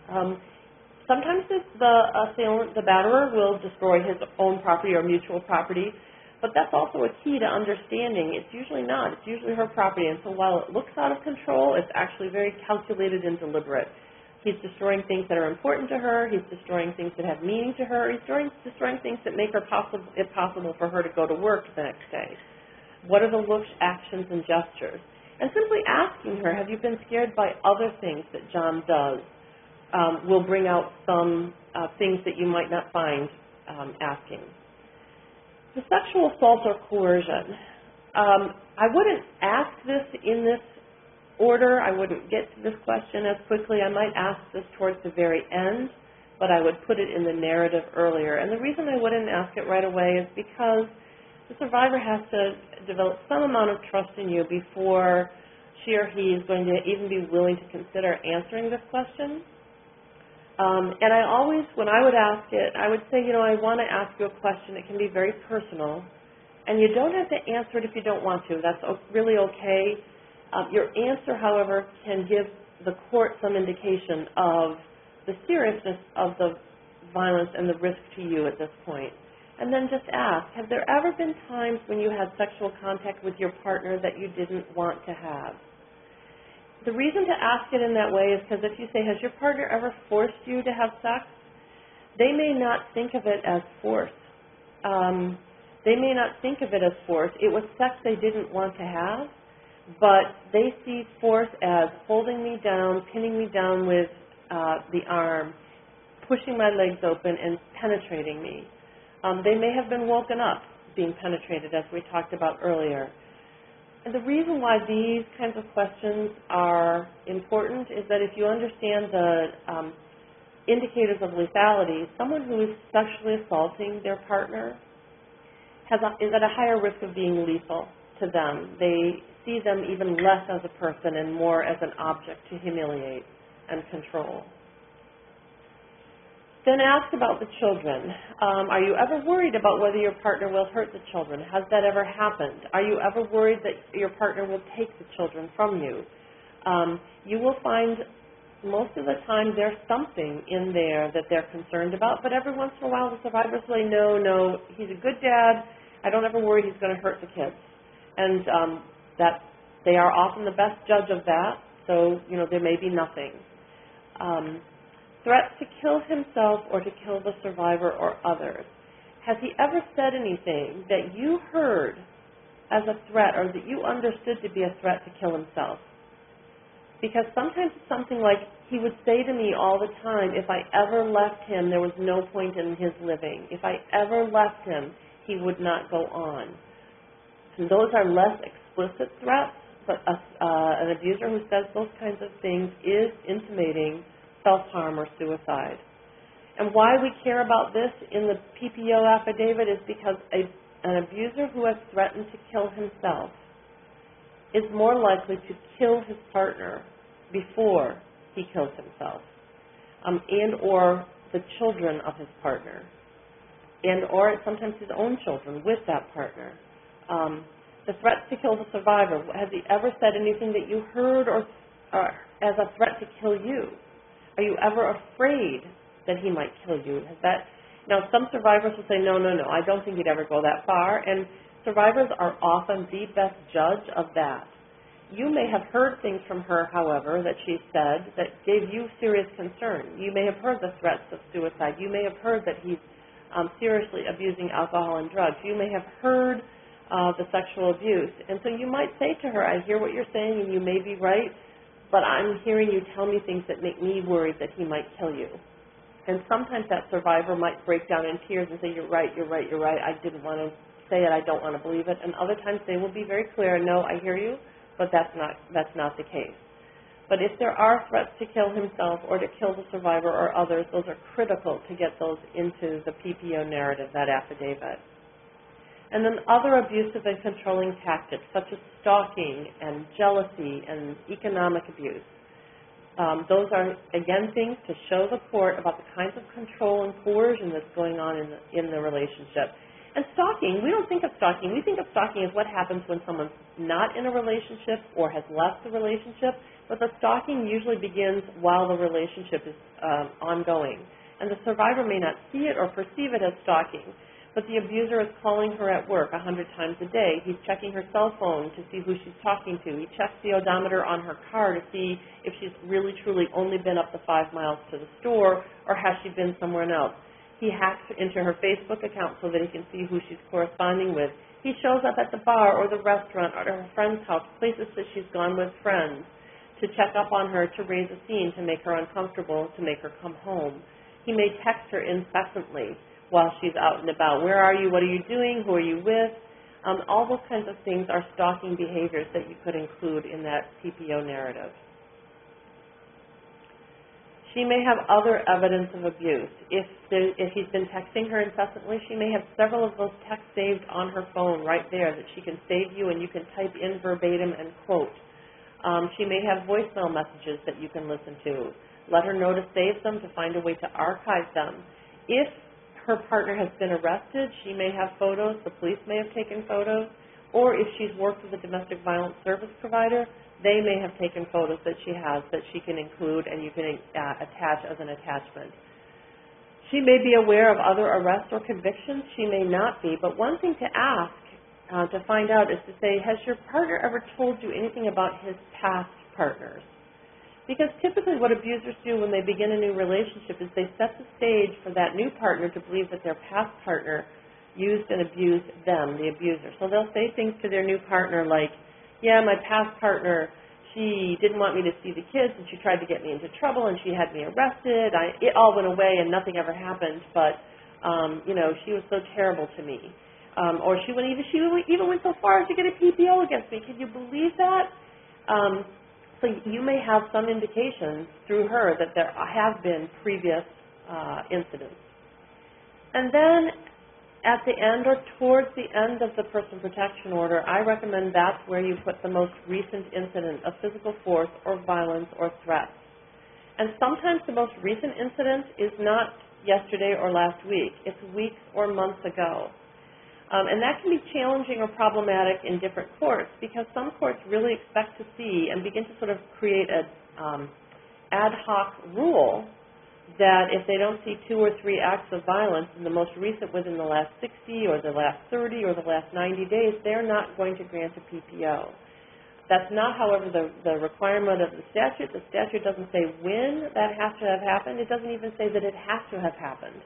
Sometimes the assailant, the batterer, will destroy his own property or mutual property, but that's also a key to understanding. It's usually not. It's usually her property. And so while it looks out of control, it's actually very calculated and deliberate. He's destroying things that are important to her. He's destroying things that have meaning to her. He's destroying things that make it possible for her to go to work the next day. What are the looks, actions, and gestures? And simply asking her, have you been scared by other things that John does, will bring out some things that you might not find asking. The sexual assault or coercion. I wouldn't ask this in this order. I wouldn't get to this question as quickly. I might ask this towards the very end, but I would put it in the narrative earlier. And the reason I wouldn't ask it right away is because the survivor has to develop some amount of trust in you before she or he is going to even be willing to consider answering this question. And I always, when I would ask it, I would say, I want to ask you a question. It can be very personal, and you don't have to answer it if you don't want to. That's really okay. Your answer, however, can give the court some indication of the seriousness of the violence and the risk to you at this point. And then just ask, have there ever been times when you had sexual contact with your partner that you didn't want to have? The reason to ask it in that way is because if you say, has your partner ever forced you to have sex? They may not think of it as force. They may not think of it as force. It was sex they didn't want to have, but they see force as holding me down, pinning me down with the arm, pushing my legs open, and penetrating me. They may have been woken up being penetrated, as we talked about earlier. And the reason why these kinds of questions are important is that if you understand the indicators of lethality, someone who is sexually assaulting their partner is at a higher risk of being lethal to them. They see them even less as a person and more as an object to humiliate and control. Then ask about the children. Are you ever worried about whether your partner will hurt the children? Has that ever happened? Are you ever worried that your partner will take the children from you? You will find most of the time there's something in there that they're concerned about, but every once in a while the survivors say, no, he's a good dad. I don't ever worry he's going to hurt the kids. And that they are often the best judge of that, so, there may be nothing. Threats to kill himself or to kill the survivor or others. Has he ever said anything that you heard as a threat or that you understood to be a threat to kill himself? Because sometimes it's something like, he would say to me all the time, if I ever left him, there was no point in his living. If I ever left him, he would not go on. And those are less explicit threats, but an abuser who says those kinds of things is intimating self-harm or suicide. And why we care about this in the PPO affidavit is because an abuser who has threatened to kill himself is more likely to kill his partner before he kills himself, and or the children of his partner, and or sometimes his own children with that partner. The threats to kill the survivor, has he ever said anything that you heard or as a threat to kill you? Are you ever afraid that he might kill you? Now, some survivors will say, no, I don't think he'd ever go that far, and survivors are often the best judge of that. You may have heard things from her, however, that she said that gave you serious concern. You may have heard the threats of suicide. You may have heard that he's seriously abusing alcohol and drugs. You may have heard the sexual abuse. And so you might say to her, I hear what you're saying and you may be right, but I'm hearing you tell me things that make me worried that he might kill you. And sometimes that survivor might break down in tears and say, you're right, I didn't want to say it, I don't want to believe it. And other times they will be very clear, no, I hear you, but that's not the case. But if there are threats to kill himself or to kill the survivor or others, those are critical to get those into the PPO narrative, that affidavit. And then other abusive and controlling tactics, such as stalking and jealousy and economic abuse. Those are, again, things to show the court about the kinds of control and coercion that's going on in the relationship. And stalking, we don't think of stalking. We think of stalking as what happens when someone's not in a relationship or has left the relationship, but the stalking usually begins while the relationship is ongoing. And the survivor may not see it or perceive it as stalking, but the abuser is calling her at work 100 times a day. He's checking her cell phone to see who she's talking to. He checks the odometer on her car to see if she's really, truly only been up the 5 miles to the store or has she been somewhere else. He hacks into her Facebook account so that he can see who she's corresponding with. He shows up at the bar or the restaurant or at her friend's house, places that she's gone with friends, to check up on her, to raise a scene, to make her uncomfortable, to make her come home. He may text her incessantly while she's out and about. Where are you? What are you doing? Who are you with? All those kinds of things are stalking behaviors that you could include in that PPO narrative. She may have other evidence of abuse. If he's been texting her incessantly, she may have several of those texts saved on her phone right there that she can save you and you can type in verbatim and quote. She may have voicemail messages that you can listen to. Let her know to save them, to find a way to archive them. If her partner has been arrested, she may have photos, the police may have taken photos, or if she's worked with a domestic violence service provider, they may have taken photos that she has that she can include and you can attach as an attachment. She may be aware of other arrests or convictions. She may not be, but one thing to ask to find out is to say, has your partner ever told you anything about his past partners? Because typically what abusers do when they begin a new relationship is they set the stage for that new partner to believe that their past partner used and abused them, the abuser. So they'll say things to their new partner like, yeah, my past partner, she didn't want me to see the kids and she tried to get me into trouble and she had me arrested. It all went away and nothing ever happened, but, she was so terrible to me. Or she even went so far as to get a PPO against me. Can you believe that? So you may have some indications through her that there have been previous incidents. And then at the end or towards the end of the person protection order, I recommend that's where you put the most recent incident of physical force or violence or threat. And sometimes the most recent incident is not yesterday or last week. It's weeks or months ago. And that can be challenging or problematic in different courts because some courts really expect to see and begin to sort of create a ad hoc rule that if they don't see 2 or 3 acts of violence in the most recent within the last 60 or the last 30 or the last 90 days, they're not going to grant a PPO. That's not, however, the requirement of the statute. The statute doesn't say when that has to have happened. It doesn't even say that it has to have happened.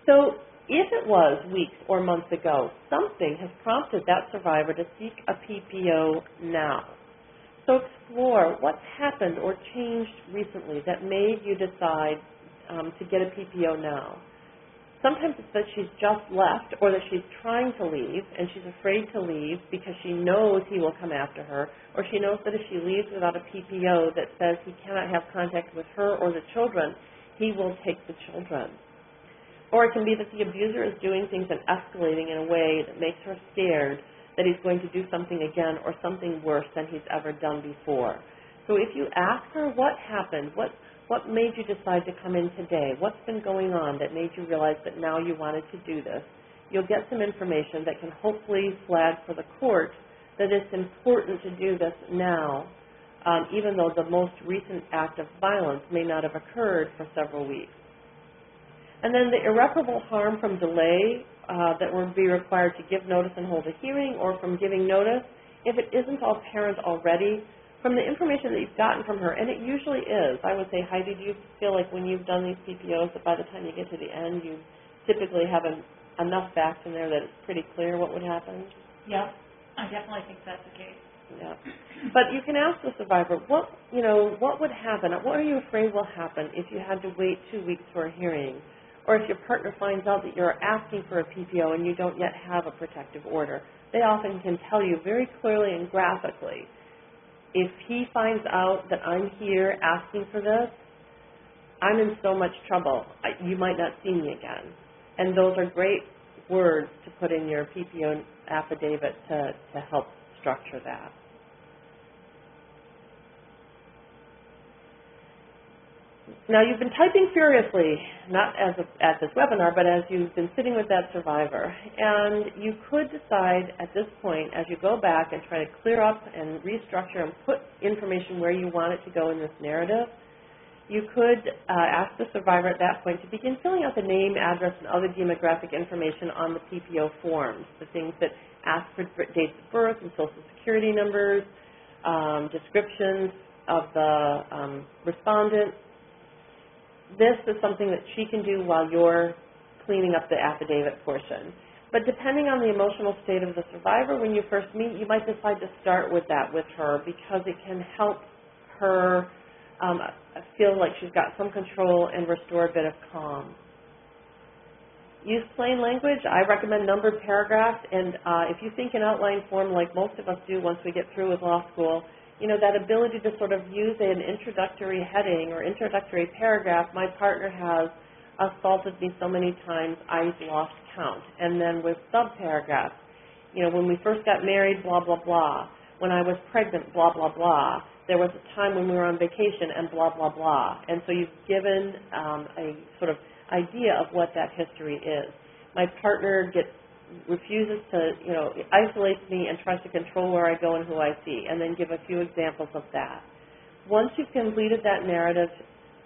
So if it was weeks or months ago, something has prompted that survivor to seek a PPO now. So explore what's happened or changed recently that made you decide to get a PPO now. Sometimes it's that she's just left or that she's trying to leave and she's afraid to leave because she knows he will come after her, or she knows that if she leaves without a PPO that says he cannot have contact with her or the children, he will take the children. Or it can be that the abuser is doing things and escalating in a way that makes her scared that he's going to do something again or something worse than he's ever done before. So if you ask her what happened, what made you decide to come in today, what's been going on that made you realize that now you wanted to do this, you'll get some information that can hopefully flag for the court that it's important to do this now, even though the most recent act of violence may not have occurred for several weeks. And then the irreparable harm from delay that would be required to give notice and hold a hearing, or from giving notice, if it isn't all apparent already, from the information that you've gotten from her, and it usually is, I would say, Heidi, do you feel like when you've done these PPOs that by the time you get to the end, you typically have enough facts in there that it's pretty clear what would happen? Yep, I definitely think that's the case. Yeah. But you can ask the survivor, what would happen? What are you afraid will happen if you had to wait 2 weeks for a hearing? Or if your partner finds out that you're asking for a PPO and you don't yet have a protective order? They often can tell you very clearly and graphically, if he finds out that I'm here asking for this, I'm in so much trouble. You might not see me again. And those are great words to put in your PPO affidavit to help structure that. Now, you've been typing furiously, not at this webinar, but as you've been sitting with that survivor. And you could decide at this point, as you go back and try to clear up and restructure and put information where you want it to go in this narrative, you could ask the survivor at that point to begin filling out the name, address, and other demographic information on the PPO forms, the things that ask for dates of birth and social security numbers, descriptions of the respondent. This is something that she can do while you're cleaning up the affidavit portion. But depending on the emotional state of the survivor, when you first meet, you might decide to start with that with her because it can help her feel like she's got some control and restore a bit of calm. Use plain language. I recommend numbered paragraphs, and if you think in outline form like most of us do once we get through with law school, that ability to sort of use an introductory heading or introductory paragraph, my partner has assaulted me so many times, I've lost count. And then with subparagraphs, when we first got married, blah, blah, blah. When I was pregnant, blah, blah, blah. There was a time when we were on vacation and blah, blah, blah. And so you've given a sort of idea of what that history is. My partner refuses to, isolates me and tries to control where I go and who I see, and then give a few examples of that. Once you've completed that narrative,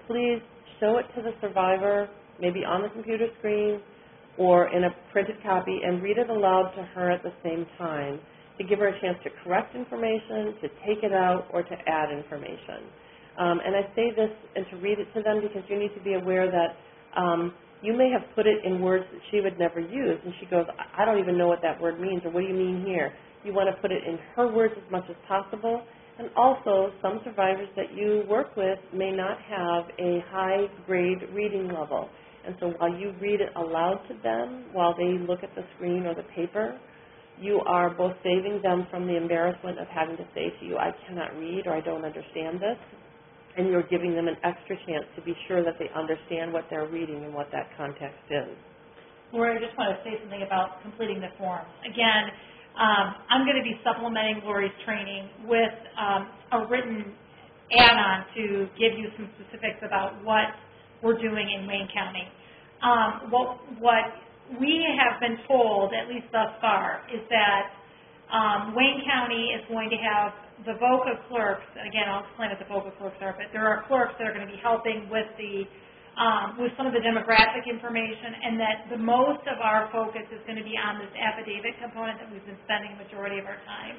please show it to the survivor, maybe on the computer screen or in a printed copy, and read it aloud to her at the same time to give her a chance to correct information, to take it out, or to add information. And I say this and to read it to them because you need to be aware that you may have put it in words that she would never use, and she goes, I don't even know what that word means, or what do you mean here? You want to put it in her words as much as possible. And also, some survivors that you work with may not have a high-grade reading level. And so while you read it aloud to them, while they look at the screen or the paper, you are both saving them from the embarrassment of having to say to you, I cannot read or I don't understand this, and you're giving them an extra chance to be sure that they understand what they're reading and what that context is. Lori, I just want to say something about completing the forms. Again, I'm going to be supplementing Lori's training with a written add-on to give you some specifics about what we're doing in Wayne County. What we have been told, at least thus far, is that Wayne County is going to have the VOCA clerks, and again, I'll explain what the VOCA clerks are, but there are clerks that are going to be helping with with some of the demographic information, and that the most of our focus is going to be on this affidavit component that we've been spending the majority of our time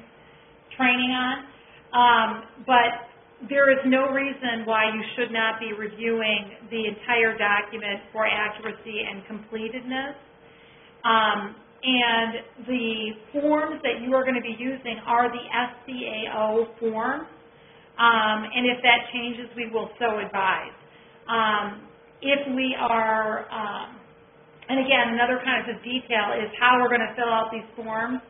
training on. But there is no reason why you should not be reviewing the entire document for accuracy and completedness. And the forms that you are going to be using are the SCAO forms, and if that changes, we will so advise. If we are, and again, another kind of detail is how we're going to fill out these forms.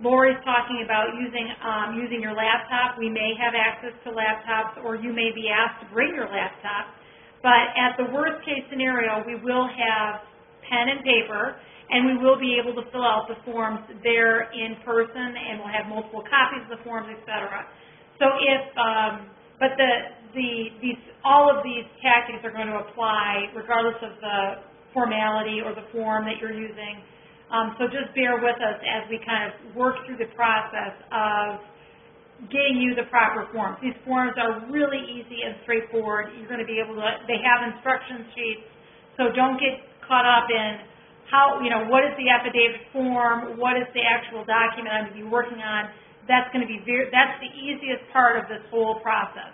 Lori's talking about using your laptop. We may have access to laptops, or you may be asked to bring your laptop. But at the worst case scenario, we will have pen and paper, and we will be able to fill out the forms there in person, and we'll have multiple copies of the forms, etc. So if, but all of these tactics are going to apply regardless of the formality or the form that you're using. So just bear with us as we kind of work through the process of getting you the proper forms. These forms are really easy and straightforward. You're going to be able to, they have instruction sheets, so don't get caught up in how, what is the affidavit form, what is the actual document I'm going to be working on. That's going to be that's the easiest part of this whole process.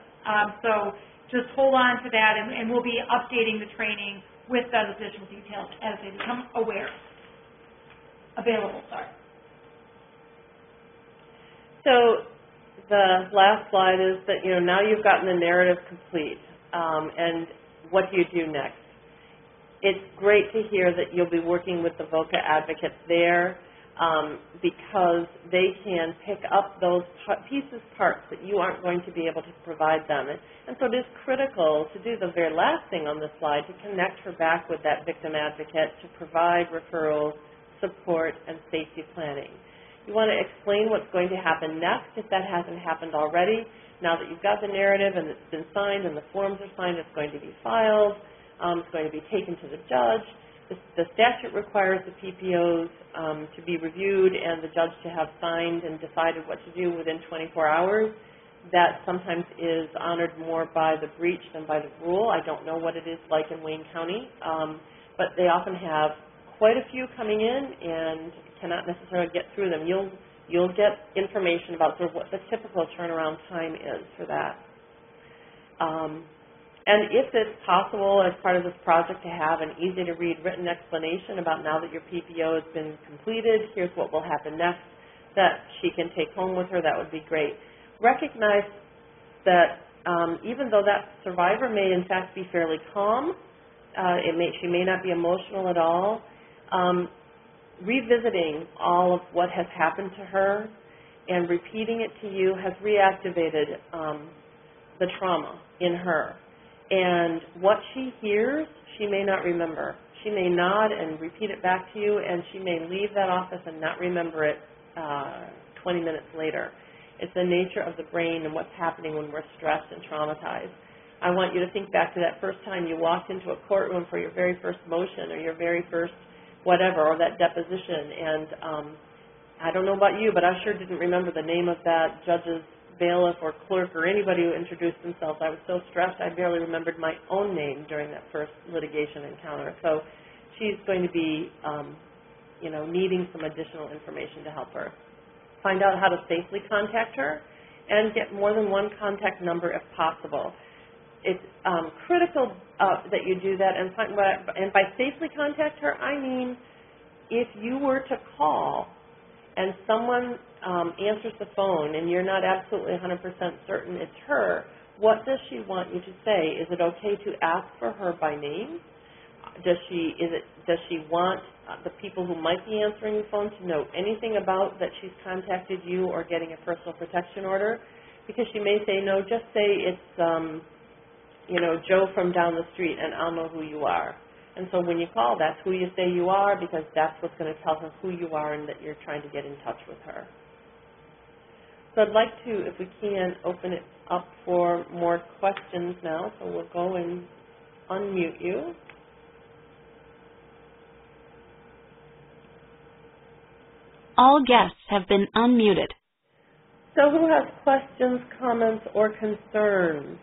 So just hold on to that, and we'll be updating the training with those additional details as they become available. So the last slide is that, now you've gotten the narrative complete, and what do you do next? It's great to hear that you'll be working with the VOCA advocates there, because they can pick up those parts that you aren't going to be able to provide them. And so it is critical to do the very last thing on this slide, to connect her back with that victim advocate to provide referrals, support, and safety planning. You want to explain what's going to happen next if that hasn't happened already. Now that you've got the narrative and it's been signed and the forms are signed, it's going to be filed, it's going to be taken to the judge. The statute requires the PPOs to be reviewed and the judge to have signed and decided what to do within 24 hours. That sometimes is honored more by the breach than by the rule. I don't know what it is like in Wayne County, but they often have quite a few coming in and cannot necessarily get through them. You'll get information about sort of what the typical turnaround time is for that. And if it's possible as part of this project to have an easy-to-read written explanation about now that your PPO has been completed, here's what will happen next, that she can take home with her, that would be great. Recognize that even though that survivor may in fact be fairly calm, she may not be emotional at all, revisiting all of what has happened to her and repeating it to you has reactivated the trauma in her. And what she hears, she may not remember. She may nod and repeat it back to you, and she may leave that office and not remember it 20 minutes later. It's the nature of the brain and what's happening when we're stressed and traumatized. I want you to think back to that first time you walked into a courtroom for your very first motion or your very first whatever, or that deposition. And I don't know about you, but I sure didn't remember the name of that judge's bailiff or clerk or anybody who introduced themselves. I was so stressed I barely remembered my own name during that first litigation encounter. So she's going to be, needing some additional information to help her. Find out how to safely contact her and get more than one contact number if possible. It's critical that you do that. And by safely contact her, I mean if you were to call and someone answers the phone and you're not absolutely 100% certain it's her, what does she want you to say? Is it okay to ask for her by name? Does she want the people who might be answering the phone to know anything about that she's contacted you or getting a personal protection order? Because she may say, no, just say it's, Joe from down the street and I'll know who you are. And so when you call, that's who you say you are, because that's what's going to tell her who you are and that you're trying to get in touch with her. So I'd like to, if we can, open it up for more questions now. So we'll go and unmute you. All guests have been unmuted. So who has questions, comments, or concerns?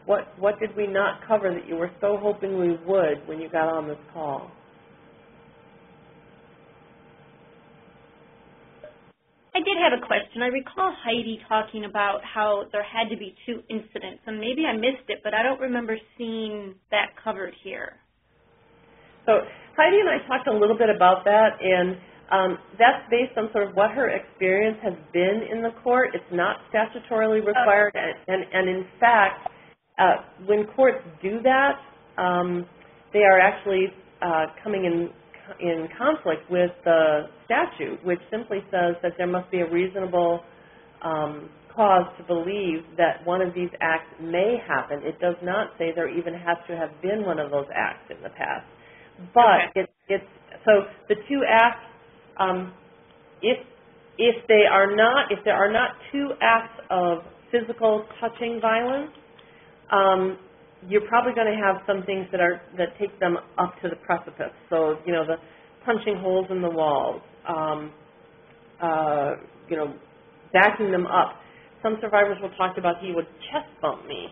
What did we not cover that you were so hoping we would when you got on this call? I did have a question. I recall Heidi talking about how there had to be 2 incidents, and maybe I missed it, but I don't remember seeing that covered here. So Heidi and I talked a little bit about that, and that's based on sort of what her experience has been in the court. It's not statutorily required, and in fact, when courts do that, they are actually coming in conflict with the statute, which simply says that there must be a reasonable cause to believe that one of these acts may happen. It does not say there even has to have been one of those acts in the past. But it's so the 2 acts, if there are not 2 acts of physical touching violence, you're probably going to have some things that take them up to the precipice. So, you know, the punching holes in the walls, you know, backing them up. Some survivors will talk about he would chest bump me,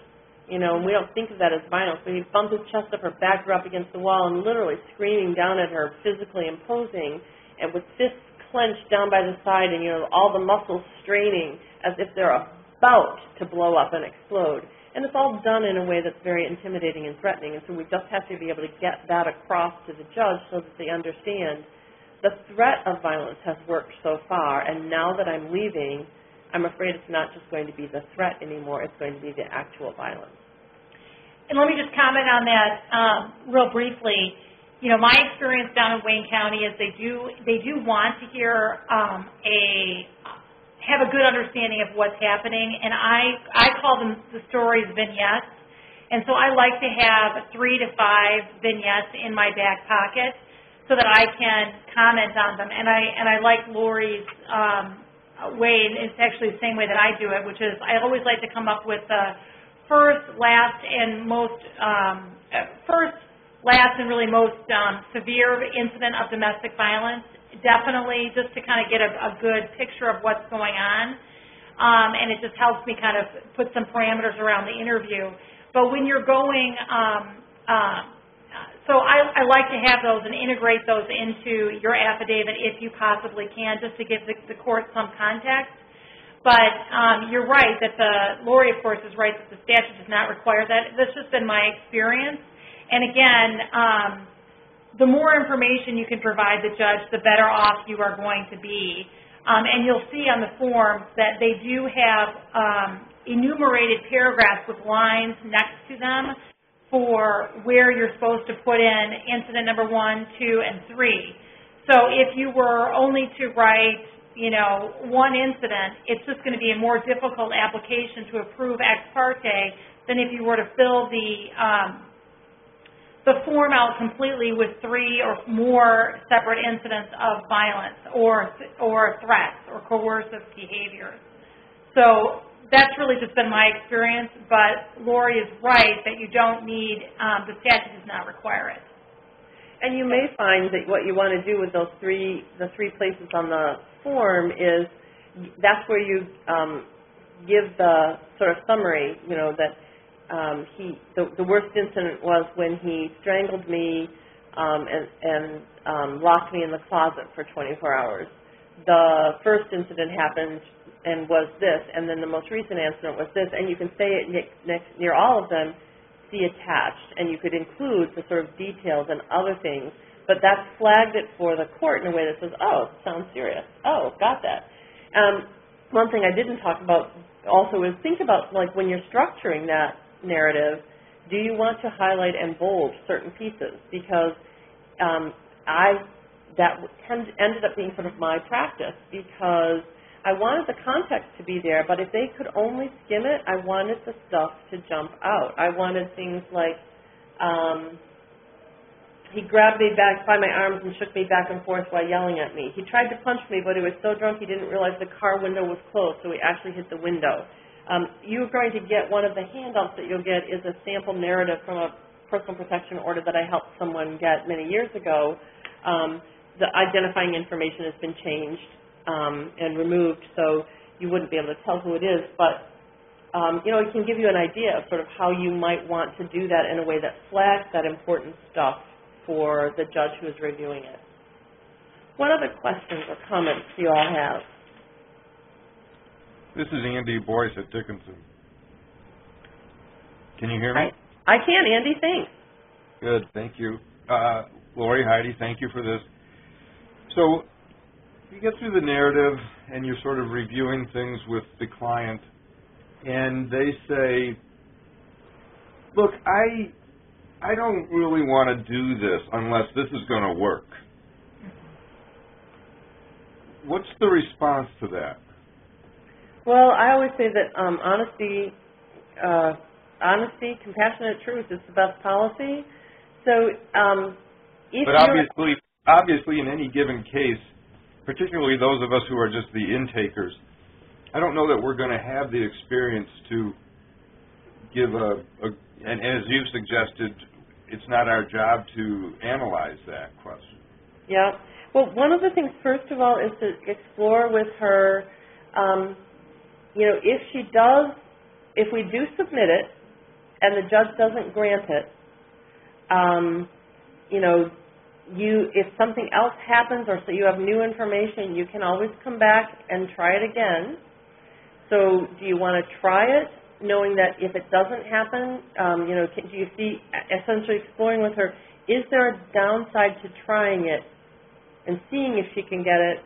you know, and we don't think of that as violence, but he bumped his chest up, her back her up against the wall and literally screaming down at her, physically imposing, and with fists clenched down by the side and, you know, all the muscles straining as if they're about to blow up and explode. And it's all done in a way that's very intimidating and threatening, and so we just have to be able to get that across to the judge so that they understand the threat of violence has worked so far, and now that I'm leaving, I'm afraid it's not just going to be the threat anymore, it's going to be the actual violence. And let me just comment on that real briefly. You know, my experience down in Wayne County is they do want to hear have a good understanding of what's happening, and I call them the stories vignettes, and so I like to have 3 to 5 vignettes in my back pocket so that I can comment on them, and I like Lori's way, and it's actually the same way that I do it, which is I always like to come up with the first, last, and really most severe incident of domestic violence, definitely just to kind of get a good picture of what's going on, and it just helps me kind of put some parameters around the interview. But when you're going, so I like to have those and integrate those into your affidavit if you possibly can, just to give the court some context. But you're right that Lori, of course, is right that the statute does not require that. That's just been my experience. And again, the more information you can provide the judge, the better off you are going to be. And you'll see on the forms that they do have enumerated paragraphs with lines next to them for where you're supposed to put in incident number 1, 2, and 3. So if you were only to write, you know, 1 incident, it's just going to be a more difficult application to approve ex parte than if you were to fill the form out completely with 3 or more separate incidents of violence or threats or coercive behaviors. So that's really just been my experience, but Lori is right that you don't need, the statute does not require it. And you may find that what you want to do with the 3 places on the form is that's where you give the sort of summary, you know, that the worst incident was when he strangled me and locked me in the closet for 24 hours. The first incident happened and was this, and then the most recent incident was this, and you can say it near all of them, see attached, and you could include the sort of details and other things, but that's flagged it for the court in a way that says, oh, sounds serious. Oh, got that. One thing I didn't talk about also is think about, like, when you're structuring that narrative, do you want to highlight and bold certain pieces? Because that ended up being sort of my practice, because I wanted the context to be there, but if they could only skim it, I wanted the stuff to jump out. I wanted things like he grabbed me back by my arms and shook me back and forth while yelling at me. He tried to punch me, but he was so drunk he didn't realize the car window was closed, so he actually hit the window. You're going to get, one of the handouts that you'll get is a sample narrative from a personal protection order that I helped someone get many years ago. The identifying information has been changed and removed, so you wouldn't be able to tell who it is, but it can give you an idea of sort of how you might want to do that in a way that flags that important stuff for the judge who is reviewing it. What other questions or comments do you all have? This is Andy Boyce at Dickinson. Can you hear me? I can, Andy, thanks. Good, thank you. Lori, Heidi, thank you for this. So you get through the narrative and you're sort of reviewing things with the client, and they say, look, I don't really want to do this unless this is going to work. What's the response to that? Well, I always say that honesty, compassionate truth is the best policy. So but obviously in any given case, particularly those of us who are just the intakers, I don't know that we're going to have the experience to give and as you've suggested, it's not our job to analyze that question. Yeah. Well, one of the things, first of all, is to explore with her, if we do submit it and the judge doesn't grant it, if something else happens or so you have new information, you can always come back and try it again. So do you want to try it, knowing that if it doesn't happen, do you see, essentially exploring with her, is there a downside to trying it and seeing if she can get it?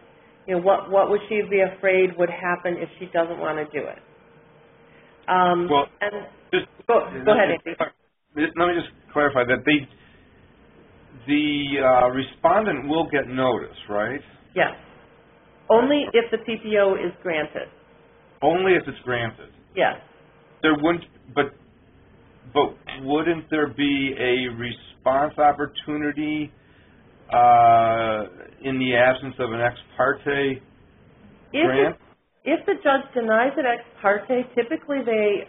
What would she be afraid would happen if she doesn't want to do it? Go ahead, Andy. Let me just clarify that the respondent will get notice, right? Yes. Only if the PPO is granted. Only if it's granted. Yes. There wouldn't, but wouldn't there be a response opportunity in the absence of an ex parte grant? If the judge denies it ex parte, typically they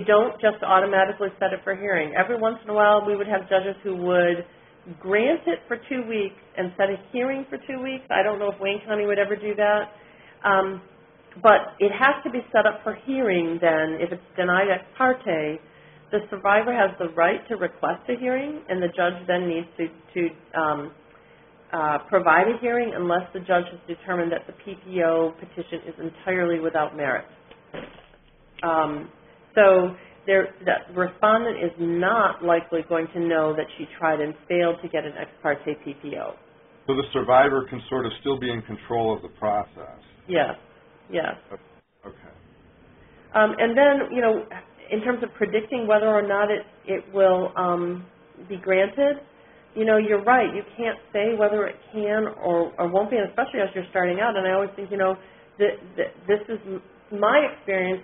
don't just automatically set it for hearing. Every once in a while, we would have judges who would grant it for 2 weeks and set a hearing for 2 weeks. I don't know if Wayne County would ever do that. But it has to be set up for hearing then. If it's denied ex parte, the survivor has the right to request a hearing, and the judge then needs to provide a hearing unless the judge has determined that the PPO petition is entirely without merit. So the respondent is not likely going to know that she tried and failed to get an ex parte PPO. So the survivor can sort of still be in control of the process. Yes. Yes. Okay. And then, in terms of predicting whether or not it will be granted, you're right. You can't say whether it can or won't be, and especially as you're starting out. And I always think, this is my experience.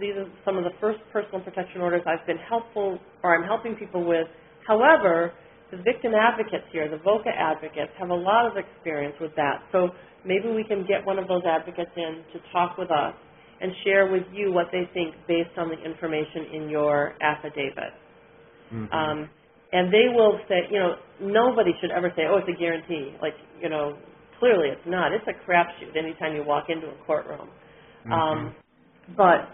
These are some of the first personal protection orders I've been helpful or I'm helping people with. However, the victim advocates here, the VOCA advocates, have a lot of experience with that. So maybe we can get one of those advocates in to talk with us and share with you what they think based on the information in your affidavit. Mm-hmm. And they will say, nobody should ever say, oh, it's a guarantee. Clearly it's not. It's a crapshoot anytime you walk into a courtroom. Mm-hmm. But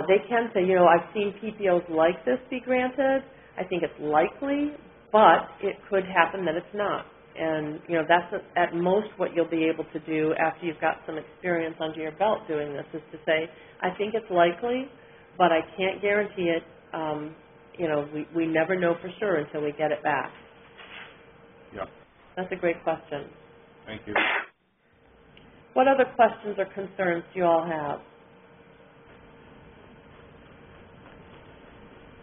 they can say, I've seen PPOs like this be granted. I think it's likely, but it could happen that it's not. And, that's at most what you'll be able to do after you've got some experience under your belt doing this, is to say, I think it's likely, but I can't guarantee it. We never know for sure until we get it back. Yeah. That's a great question. Thank you. What other questions or concerns do you all have?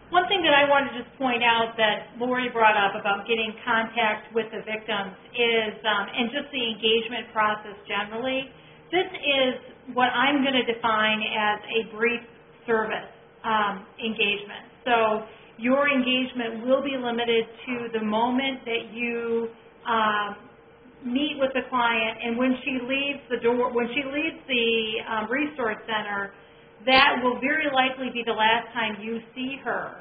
One thing that I wanted to just point out that Lori brought up about getting contact with the victims is, and just the engagement process generally, this is what I'm going to define as a brief service engagement. So your engagement will be limited to the moment that you meet with the client, and when she leaves the door, when she leaves the resource center, that will very likely be the last time you see her.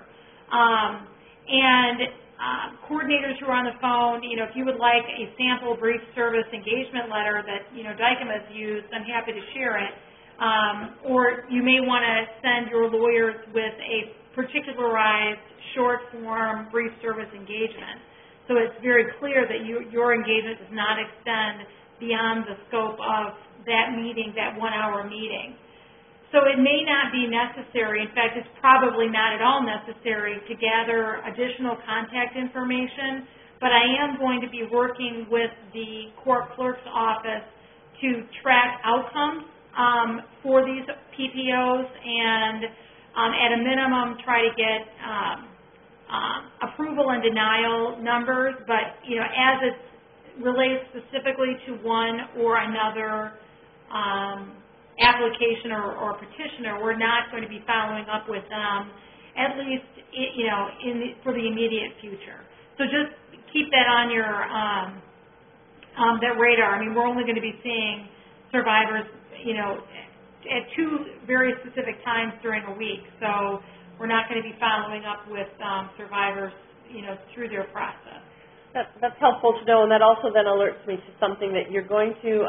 Coordinators who are on the phone, if you would like a sample brief service engagement letter that, DICOM has used, I'm happy to share it. Or you may want to send your lawyers with a particularized short form brief service engagement. So it's very clear that your engagement does not extend beyond the scope of that meeting, that 1 hour meeting. So it may not be necessary, in fact, it's probably not at all necessary to gather additional contact information, but I am going to be working with the court clerk's office to track outcomes for these PPOs and at a minimum try to get approval and denial numbers, but as it relates specifically to one or another application or petitioner, we're not going to be following up with them, at least for the immediate future. So just keep that on your that radar. I mean, we're only going to be seeing survivors, at 2 very specific times during a week. So we're not going to be following up with survivors, through their process. That's helpful to know, and that also then alerts me to something that you're going to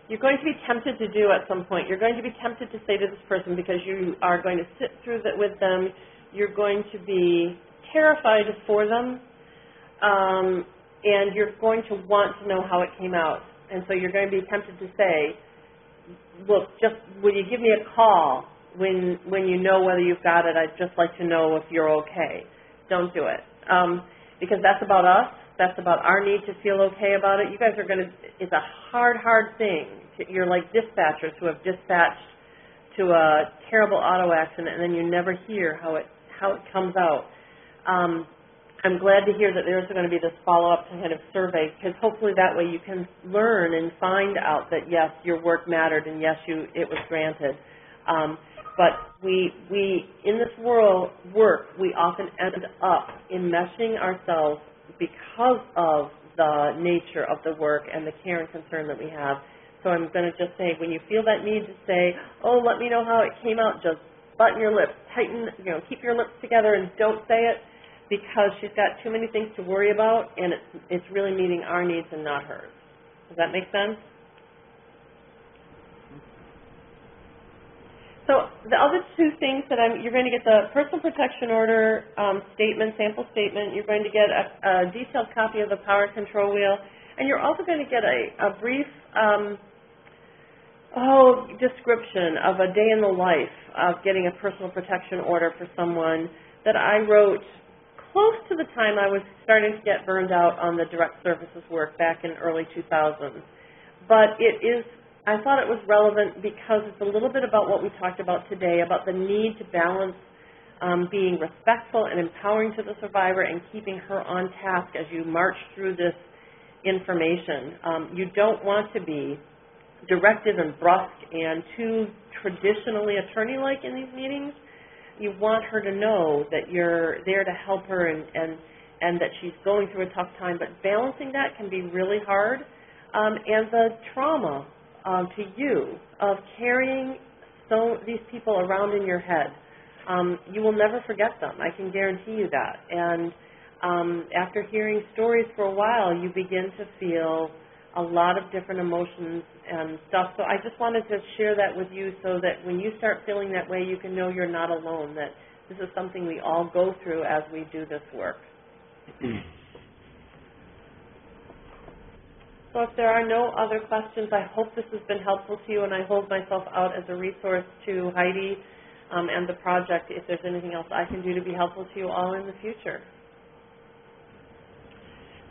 be tempted to do at some point. You're going to be tempted to say to this person, because you are going to sit through that with them, you're going to be terrified for them, and you're going to want to know how it came out. And so you're going to be tempted to say, look, just will you give me a call when you know whether you've got it? I'd just like to know if you're okay. Don't do it. Because that's about us. That's about our need to feel okay about it. You guys are going to, it's a hard thing. You're like dispatchers who have dispatched to a terrible auto accident, and then you never hear how it comes out. I'm glad to hear that there's going to be this follow-up kind of survey, because hopefully that way you can learn and find out that, yes, your work mattered, and yes, it was granted. But we in this work, we often end up enmeshing ourselves because of the nature of the work and the care and concern that we have. So I'm going to just say, when you feel that need to say, oh, let me know how it came out, just button your lips, tighten, keep your lips together and don't say it, because she's got too many things to worry about, and it's really meeting our needs and not hers. Does that make sense? So the other 2 things that you're going to get the personal protection order statement, sample statement. You're going to get a detailed copy of the power control wheel, and you're also going to get a brief description of a day in the life of getting a personal protection order for someone that I wrote close to the time I was starting to get burned out on the direct services work back in early 2000s. But I thought it was relevant because it's a little bit about what we talked about today, about the need to balance being respectful and empowering to the survivor and keeping her on task as you march through this information. You don't want to be directive and brusque and too traditionally attorney-like in these meetings. You want her to know that you're there to help her and that she's going through a tough time, but balancing that can be really hard. And the trauma to you of carrying these people around in your head, you will never forget them. I can guarantee you that. And after hearing stories for a while, you begin to feel a lot of different emotions and stuff. So I just wanted to share that with you so that when you start feeling that way, you can know you're not alone, that this is something we all go through as we do this work. So if there are no other questions, I hope this has been helpful to you, and I hold myself out as a resource to Heidi and the project if there's anything else I can do to be helpful to you all in the future.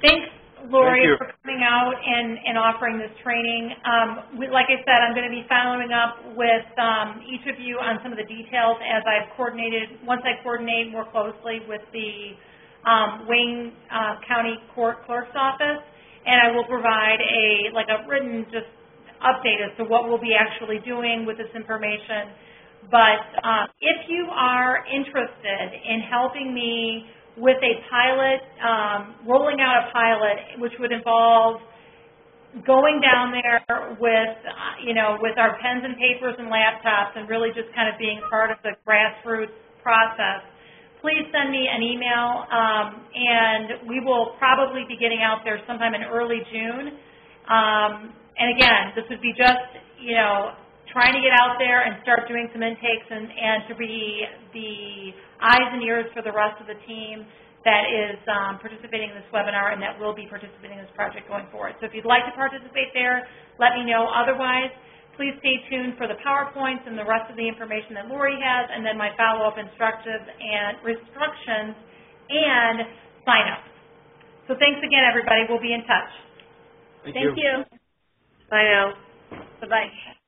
Thanks, Lori, for coming out and offering this training. Like I said, I'm going to be following up with each of you on some of the details as I've coordinated, once I coordinate more closely with the Wayne County Court Clerk's Office. And I will provide a written just update as to what we'll be actually doing with this information But if you are interested in helping me with a pilot, rolling out a pilot, which would involve going down there with, with our pens and papers and laptops and really just kind of being part of the grassroots process, please send me an email, and we will probably be getting out there sometime in early June. And again, this would be just, trying to get out there and start doing some intakes and to be the eyes and ears for the rest of the team that is participating in this webinar and that will be participating in this project going forward. So if you'd like to participate there, let me know. Otherwise, please stay tuned for the PowerPoints and the rest of the information that Lori has, and then my follow-up instructions and sign-ups. So thanks again, everybody. We'll be in touch. Thank you. Bye now. Bye-bye.